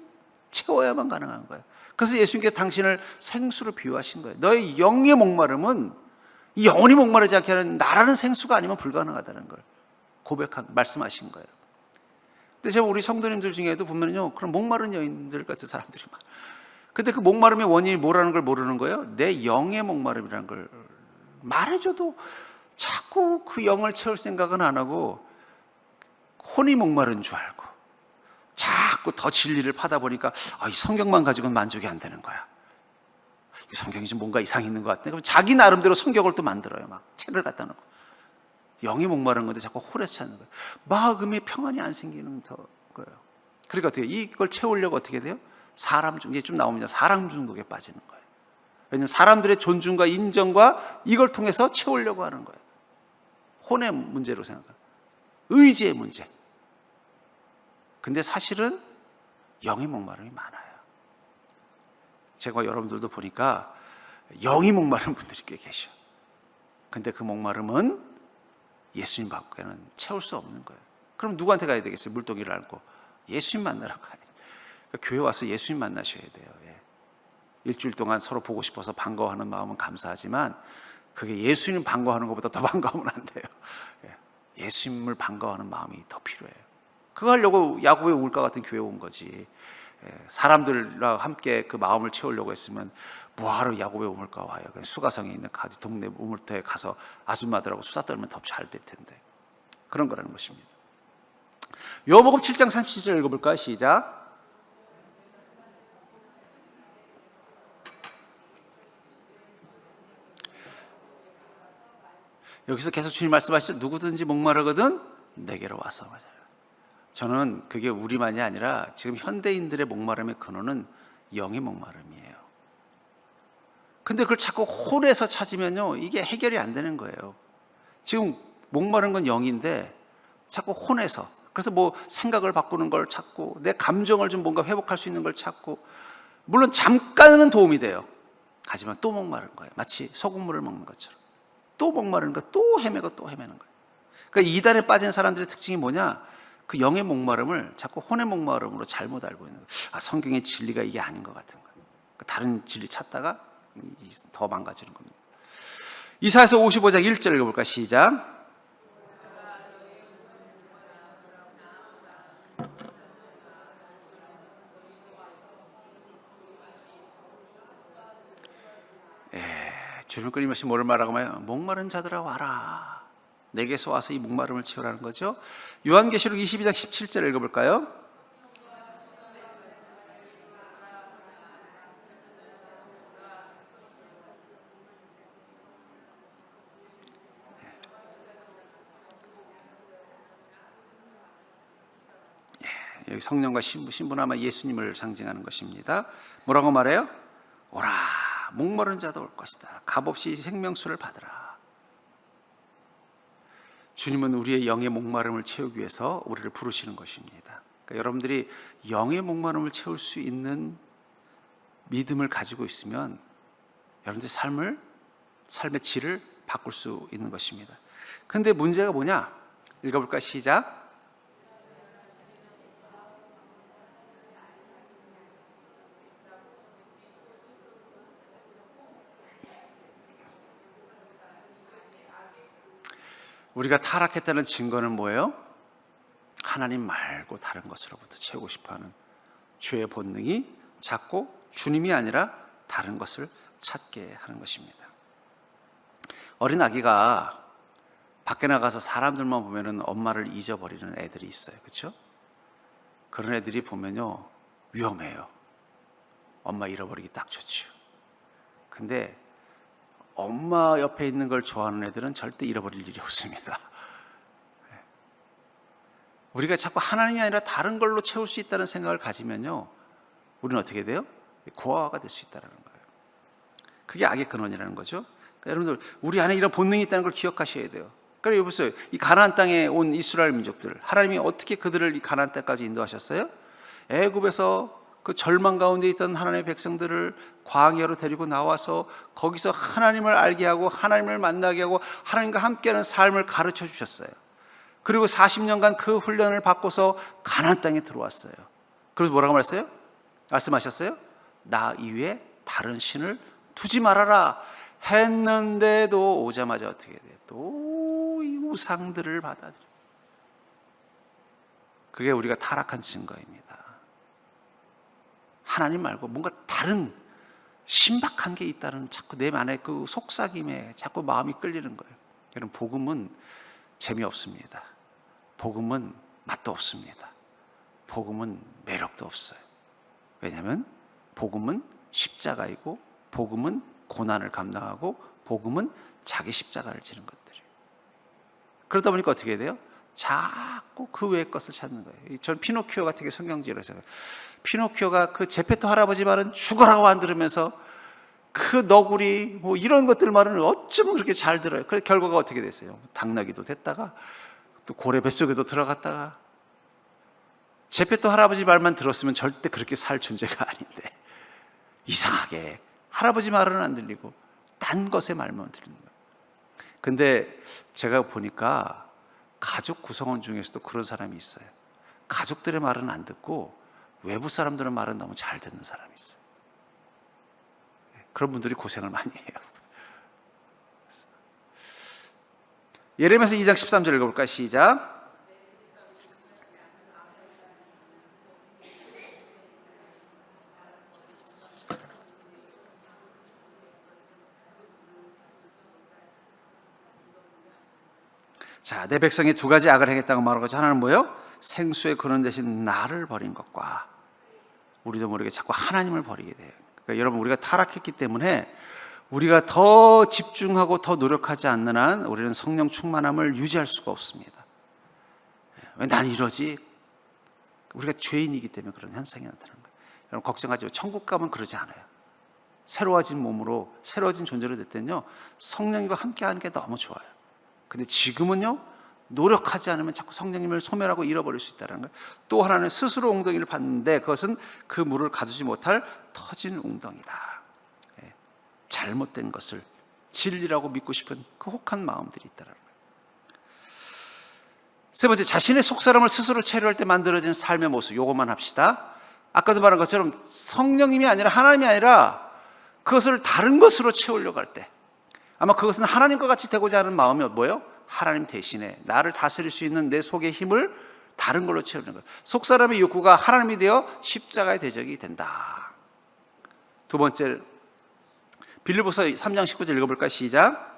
채워야만 가능한 거예요. 그래서 예수님께서 당신을 생수로 비유하신 거예요. 너의 영의 목마름은 이 영원히 목마르지 않게 하는 나라는 생수가 아니면 불가능하다는 걸 말씀하신 거예요. 근데 제가 우리 성도님들 중에도 보면요, 그런 목마른 여인들 같은 사람들이 많아요. 근데 그 목마름의 원인이 뭐라는 걸 모르는 거예요. 내 영의 목마름이라는 걸 말해줘도 자꾸 그 영을 채울 생각은 안 하고 혼이 목마른 줄 알고 자꾸 더 진리를 파다 보니까 이 성경만 가지고는 만족이 안 되는 거야. 이 성경이 좀 뭔가 이상이 있는 것 같아. 그럼 자기 나름대로 성경을 또 만들어요. 막 책을 갖다 놓고. 영이 목마른 건데 자꾸 홀에서 찾는 거예요. 마음의 평안이 안 생기는 거예요. 그러니까 어떻게 이걸 채우려고 어떻게 돼요? 사람 중에 좀 나옵니다. 사람 중독에 빠지는 거예요. 왜냐하면 사람들의 존중과 인정과 이걸 통해서 채우려고 하는 거예요. 혼의 문제로 생각해요. 의지의 문제. 근데 사실은 영의 목마름이 많아요. 제가 여러분들도 보니까 영이 목마른 분들이 꽤 계셔. 근데 그 목마름은 예수님 밖에는 채울 수 없는 거예요. 그럼 누구한테 가야 되겠어요? 물동이를 앓고 예수님 만나러 가야 돼요. 그러니까 교회 와서 예수님 만나셔야 돼요. 일주일 동안 서로 보고 싶어서 반가워하는 마음은 감사하지만 그게 예수님 반가워하는 것보다 더 반가우면 안 돼요. 예수님을 반가워하는 마음이 더 필요해요. 그거 하려고 야곱의 우물가 같은 교회 온 거지. 사람들과 함께 그 마음을 채우려고 했으면 뭐하러 야곱의 우물가 와요. 그냥 수가성에 있는 동네 우물터에 가서 아줌마들하고 수다 떨면 더 잘 될 텐데. 그런 거라는 것입니다. 요한복음 7장 37절 읽어볼까요? 시작. 여기서 계속 주님 말씀하시죠. 누구든지 목마르거든 내게로 와서. 맞아요. 저는 그게 우리만이 아니라 지금 현대인들의 목마름의 근원은 영의 목마름이에요. 근데 그걸 자꾸 혼에서 찾으면요, 이게 해결이 안 되는 거예요. 지금 목마른 건 영인데 자꾸 혼에서, 그래서 뭐 생각을 바꾸는 걸 찾고 내 감정을 좀 뭔가 회복할 수 있는 걸 찾고, 물론 잠깐은 도움이 돼요. 하지만 또 목마른 거예요. 마치 소금물을 먹는 것처럼. 또 목마른 거, 또 헤매고 또 헤매는 거예요. 그러니까 이단에 빠진 사람들의 특징이 뭐냐? 그 영의 목마름을 자꾸 혼의 목마름으로 잘못 알고 있는 거예요. 성경의 진리가 이게 아닌 것 같은 거예요. 다른 진리 찾다가 더 망가지는 겁니다. 이사야서 55장 1절 읽어볼까? 시작. 주님은 끊임없이 뭐를 말하고 하면 목마른 자들아 와라. 내게서 와서 이 목마름을 채우라는 거죠. 요한계시록 22장 17절 읽어볼까요? 여기 성령과 신부는 아마 예수님을 상징하는 것입니다. 뭐라고 말해요? 오라, 목마른 자도 올 것이다. 값없이 생명수를 받으라. 주님은 우리의 영의 목마름을 채우기 위해서 우리를 부르시는 것입니다. 그러니까 여러분들이 영의 목마름을 채울 수 있는 믿음을 가지고 있으면 여러분들 삶의 질을 바꿀 수 있는 것입니다. 근데 문제가 뭐냐? 읽어볼까? 시작. 우리가 타락했다는 증거는 뭐예요? 하나님 말고 다른 것으로부터 채우고 싶어하는 죄의 본능이 자꾸 주님이 아니라 다른 것을 찾게 하는 것입니다. 어린 아기가 밖에 나가서 사람들만 보면은 엄마를 잊어버리는 애들이 있어요. 그렇죠? 그런 애들이 보면요, 위험해요. 엄마 잃어버리기 딱 좋죠. 근데 엄마 옆에 있는 걸 좋아하는 애들은 절대 잃어버릴 일이 없습니다. 우리가 자꾸 하나님이 아니라 다른 걸로 채울 수 있다는 생각을 가지면요, 우리는 어떻게 돼요? 고아가 될 수 있다는 거예요. 그게 악의 근원이라는 거죠. 그러니까 여러분들, 우리 안에 이런 본능이 있다는 걸 기억하셔야 돼요. 그러니까 여보세요, 이 가나안 땅에 온 이스라엘 민족들, 하나님이 어떻게 그들을 이 가나안 땅까지 인도하셨어요? 애굽에서 그 절망 가운데 있던 하나님의 백성들을 광야로 데리고 나와서 거기서 하나님을 알게 하고 하나님을 만나게 하고 하나님과 함께하는 삶을 가르쳐 주셨어요. 그리고 40년간 그 훈련을 받고서 가나안 땅에 들어왔어요. 그래서 뭐라고 말씀하셨어요? 나 이외에 다른 신을 두지 말아라 했는데도 오자마자 어떻게 돼요? 또 이 우상들을 받아들여요. 그게 우리가 타락한 증거입니다. 하나님 말고 뭔가 다른 신박한 게 있다는 자꾸 내 안에 그 속삭임에 자꾸 마음이 끌리는 거예요. 여러분, 복음은 재미없습니다. 복음은 맛도 없습니다. 복음은 매력도 없어요. 왜냐하면 복음은 십자가이고, 복음은 고난을 감당하고, 복음은 자기 십자가를 지는 것들이에요. 그러다 보니까 어떻게 돼요? 자꾸 그 외의 것을 찾는 거예요. 저는 피노키오가 되게 성경지로 생각해요. 피노키오가 그 제페토 할아버지 말은 죽어라고 안 들으면서 그 너구리 뭐 이런 것들 말은 어쩜 그렇게 잘 들어요. 그래서 결과가 어떻게 됐어요? 당나귀도 됐다가 또 고래 뱃속에도 들어갔다가. 제페토 할아버지 말만 들었으면 절대 그렇게 살 존재가 아닌데 이상하게 할아버지 말은 안 들리고 딴 것의 말만 들리는 거예요. 근데 제가 보니까 가족 구성원 중에서도 그런 사람이 있어요. 가족들의 말은 안 듣고 외부 사람들의 말은 너무 잘 듣는 사람이 있어요. 그런 분들이 고생을 많이 해요. 예레미야서 2장 13절 읽어볼까요? 시작. 자, 내 백성이 두 가지 악을 행했다고 말하고, 하나는 뭐예요? 생수의 근원 대신 나를 버린 것과, 우리도 모르게 자꾸 하나님을 버리게 돼요. 그러니까 여러분, 우리가 타락했기 때문에 우리가 더 집중하고 더 노력하지 않는 한 우리는 성령 충만함을 유지할 수가 없습니다. 왜 난 이러지? 우리가 죄인이기 때문에 그런 현상이 나타나는 거예요. 여러분 걱정하지 마세요. 천국 가면 그러지 않아요. 새로워진 몸으로 새로워진 존재로 됐더니요, 성령님과 함께하는 게 너무 좋아요. 근데 지금은요, 노력하지 않으면 자꾸 성령님을 소멸하고 잃어버릴 수 있다는 거예요. 또 하나는 스스로 웅덩이를 봤는데 그것은 그 물을 가두지 못할 터진 웅덩이다. 잘못된 것을 진리라고 믿고 싶은 그 혹한 마음들이 있다는 거예요. 세 번째, 자신의 속사람을 스스로 체류할 때 만들어진 삶의 모습, 요것만 합시다. 아까도 말한 것처럼 성령님이 아니라, 하나님이 아니라 그것을 다른 것으로 채우려고 할 때, 아마 그것은 하나님과 같이 되고자 하는 마음이 뭐예요? 하나님 대신에 나를 다스릴 수 있는 내 속의 힘을 다른 걸로 채우는 거예요. 속사람의 욕구가 하나님이 되어 십자가의 대적이 된다. 두 번째, 빌립보서 3장 19절 읽어볼까요? 시작.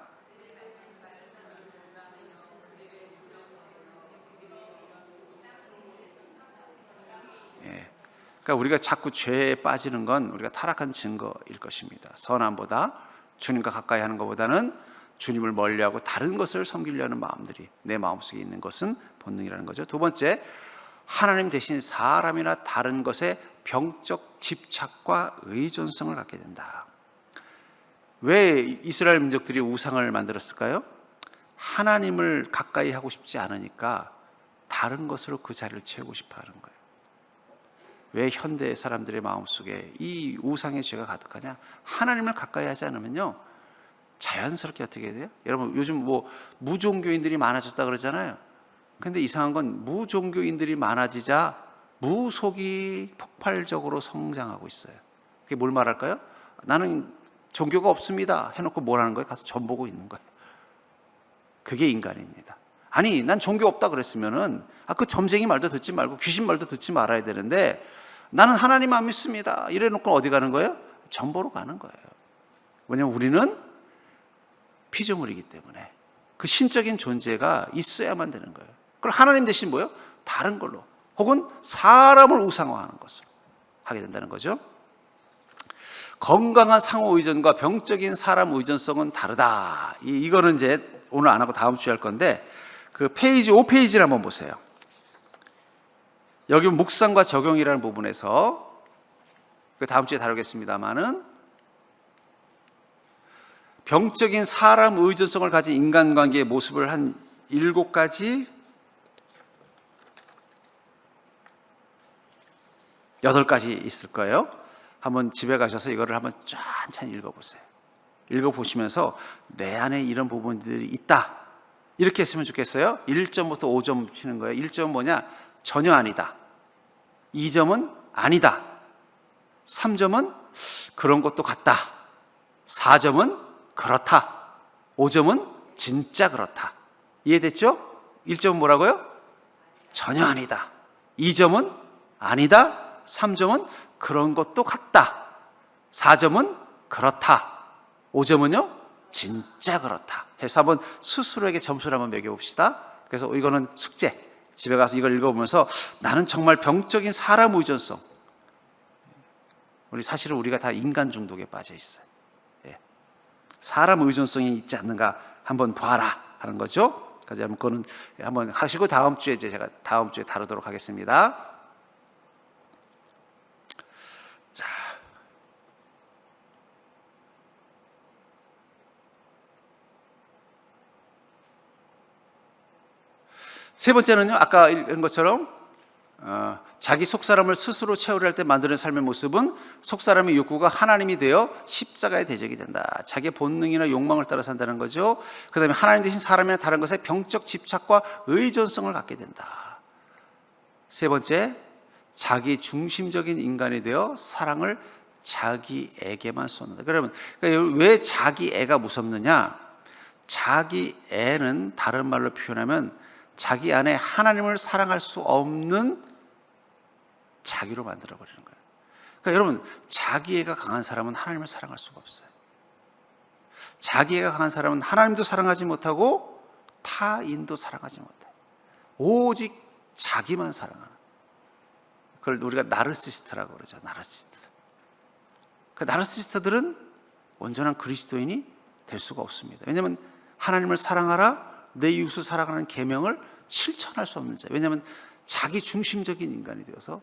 그러니까 우리가 자꾸 죄에 빠지는 건 우리가 타락한 증거일 것입니다. 선함보다, 주님과 가까이 하는 것보다는 주님을 멀리하고 다른 것을 섬기려는 마음들이 내 마음속에 있는 것은 본능이라는 거죠. 두 번째, 하나님 대신 사람이나 다른 것에 병적 집착과 의존성을 갖게 된다. 왜 이스라엘 민족들이 우상을 만들었을까요? 하나님을 가까이 하고 싶지 않으니까 다른 것으로 그 자리를 채우고 싶어 하는 거예요. 왜 현대 사람들의 마음속에 이 우상의 죄가 가득하냐? 하나님을 가까이 하지 않으면요, 자연스럽게 어떻게 돼요? 여러분 요즘 뭐 무종교인들이 많아졌다 그러잖아요. 근데 이상한 건 무종교인들이 많아지자 무속이 폭발적으로 성장하고 있어요. 그게 뭘 말할까요? 나는 종교가 없습니다 해놓고 뭘 하는 거예요? 가서 점 보고 있는 거예요. 그게 인간입니다. 아니, 난 종교 없다 그랬으면은 그 점쟁이 말도 듣지 말고 귀신 말도 듣지 말아야 되는데, 나는 하나님 안 믿습니다 이래 놓고 어디 가는 거예요? 점 보러 가는 거예요. 왜냐면 우리는 피조물이기 때문에 그 신적인 존재가 있어야만 되는 거예요. 그럼 하나님 대신 뭐예요? 다른 걸로, 혹은 사람을 우상화하는 것으로 하게 된다는 거죠. 건강한 상호 의존과 병적인 사람 의존성은 다르다. 이거는 이제 오늘 안 하고 다음 주에 할 건데, 그 페이지 5페이지를 한번 보세요. 여기 묵상과 적용이라는 부분에서, 그 다음 주에 다루겠습니다만은, 병적인 사람 의존성을 가진 인간관계의 모습을 한 7가지, 8가지 있을 거예요. 한번 집에 가셔서 이거를 한번 천천히 읽어보세요. 읽어보시면서 내 안에 이런 부분들이 있다, 이렇게 했으면 좋겠어요. 1점부터 5점 치는 거예요. 1점은 뭐냐? 전혀 아니다. 2점은 아니다. 3점은 그런 것도 같다. 4점은 그렇다. 5점은 진짜 그렇다. 이해됐죠? 1점은 뭐라고요? 전혀 아니다. 2점은 아니다. 3점은 그런 것도 같다. 4점은 그렇다. 5점은요? 진짜 그렇다. 해서 한번 스스로에게 점수를 한번 매겨봅시다. 그래서 이거는 숙제, 집에 가서 이걸 읽어보면서 나는 정말 병적인 사람 의존성, 사실은 우리가 다 인간 중독에 빠져 있어요. 사람 의존성이 있지 않는가 한번 봐라 하는 거죠. 그래서 그거는 한번 하시고 다음 주에 제가 다음 주에 다루도록 하겠습니다. 자, 세 번째는요, 아까 읽은 것처럼 자기 속사람을 스스로 채우려 할 때 만드는 삶의 모습은 속사람의 욕구가 하나님이 되어 십자가의 대적이 된다. 자기의 본능이나 욕망을 따라 산다는 거죠. 그 다음에 하나님 대신 사람이나 다른 것에 병적 집착과 의존성을 갖게 된다. 세 번째, 자기 중심적인 인간이 되어 사랑을 자기에게만 쏟는다. 그러면 왜 자기애가 무섭느냐? 자기애는 다른 말로 표현하면 자기 안에 하나님을 사랑할 수 없는 자기로 만들어버리는 거예요. 그러니까 여러분, 자기애가 강한 사람은 하나님을 사랑할 수가 없어요. 자기애가 강한 사람은 하나님도 사랑하지 못하고 타인도 사랑하지 못해요. 오직 자기만 사랑하는, 그걸 우리가 나르시스트라고 그러죠. 나르시스트. 그 나르시스트들은 온전한 그리스도인이 될 수가 없습니다. 왜냐하면 하나님을 사랑하라, 내 이웃을 사랑하는 계명을 실천할 수 없는 자예요. 왜냐하면 자기 중심적인 인간이 되어서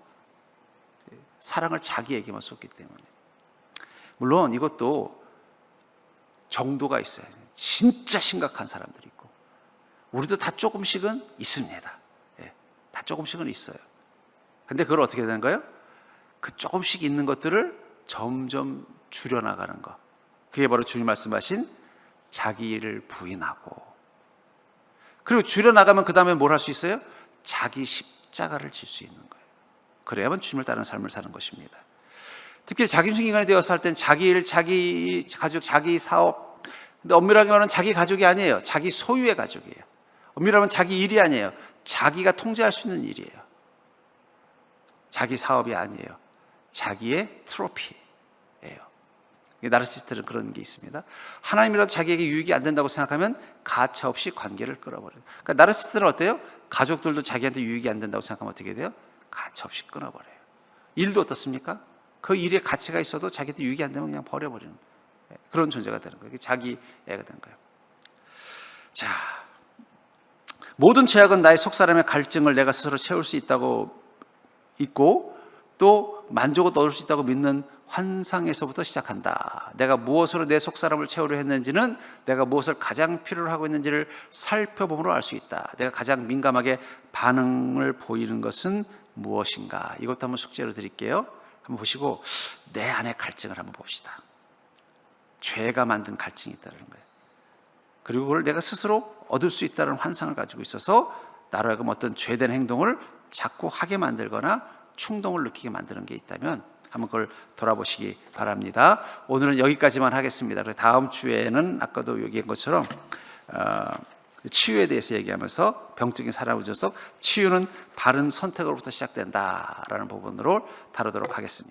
사랑을 자기에게만 쏟기 때문에. 물론 이것도 정도가 있어요. 진짜 심각한 사람들이 있고, 우리도 다 조금씩은 있습니다. 다 조금씩은 있어요. 근데 그걸 어떻게 되는 거예요? 그 조금씩 있는 것들을 점점 줄여나가는 것, 그게 바로 주님 말씀하신 자기를 부인하고, 그리고 줄여나가면 그 다음에 뭘 할 수 있어요? 자기 십자가를 질 수 있는 거예요. 그래야만 주님을 따르는 삶을 사는 것입니다. 특히 자기중심 인간이 되어서 살 땐 자기 일, 자기 가족, 자기 사업, 근데 엄밀하게 말하면 자기 가족이 아니에요. 자기 소유의 가족이에요. 엄밀하게 말하면 자기 일이 아니에요. 자기가 통제할 수 있는 일이에요. 자기 사업이 아니에요. 자기의 트로피예요. 나르시스트는 그런 게 있습니다. 하나님이라도 자기에게 유익이 안 된다고 생각하면 가차없이 관계를 끊어버려요. 그러니까 나르시스트는 어때요? 가족들도 자기한테 유익이 안 된다고 생각하면 어떻게 돼요? 가차없이 끊어버려요. 일도 어떻습니까? 그 일에 가치가 있어도 자기한테 유익이 안 되면 그냥 버려버리는 그런 존재가 되는 거예요. 자기 애가 되는 거예요. 자, 모든 죄악은 나의 속사람의 갈증을 내가 스스로 채울 수 있고 또 만족을 얻을 수 있다고 믿는 환상에서부터 시작한다. 내가 무엇으로 내 속사람을 채우려 했는지는 내가 무엇을 가장 필요로 하고 있는지를 살펴봄으로 알 수 있다. 내가 가장 민감하게 반응을 보이는 것은 무엇인가? 이것도 한번 숙제로 드릴게요. 한번 보시고 내 안의 갈증을 한번 봅시다. 죄가 만든 갈증이 있다는 거예요. 그리고 그걸 내가 스스로 얻을 수 있다는 환상을 가지고 있어서 나로 하여금 어떤 죄된 행동을 자꾸 하게 만들거나 충동을 느끼게 만드는 게 있다면 한번 그걸 돌아보시기 바랍니다. 오늘은 여기까지만 하겠습니다. 다음 주에는 아까도 얘기한 것처럼 치유에 대해서 얘기하면서 병적인 사람 의존성, 치유는 바른 선택으로부터 시작된다라는 부분으로 다루도록 하겠습니다.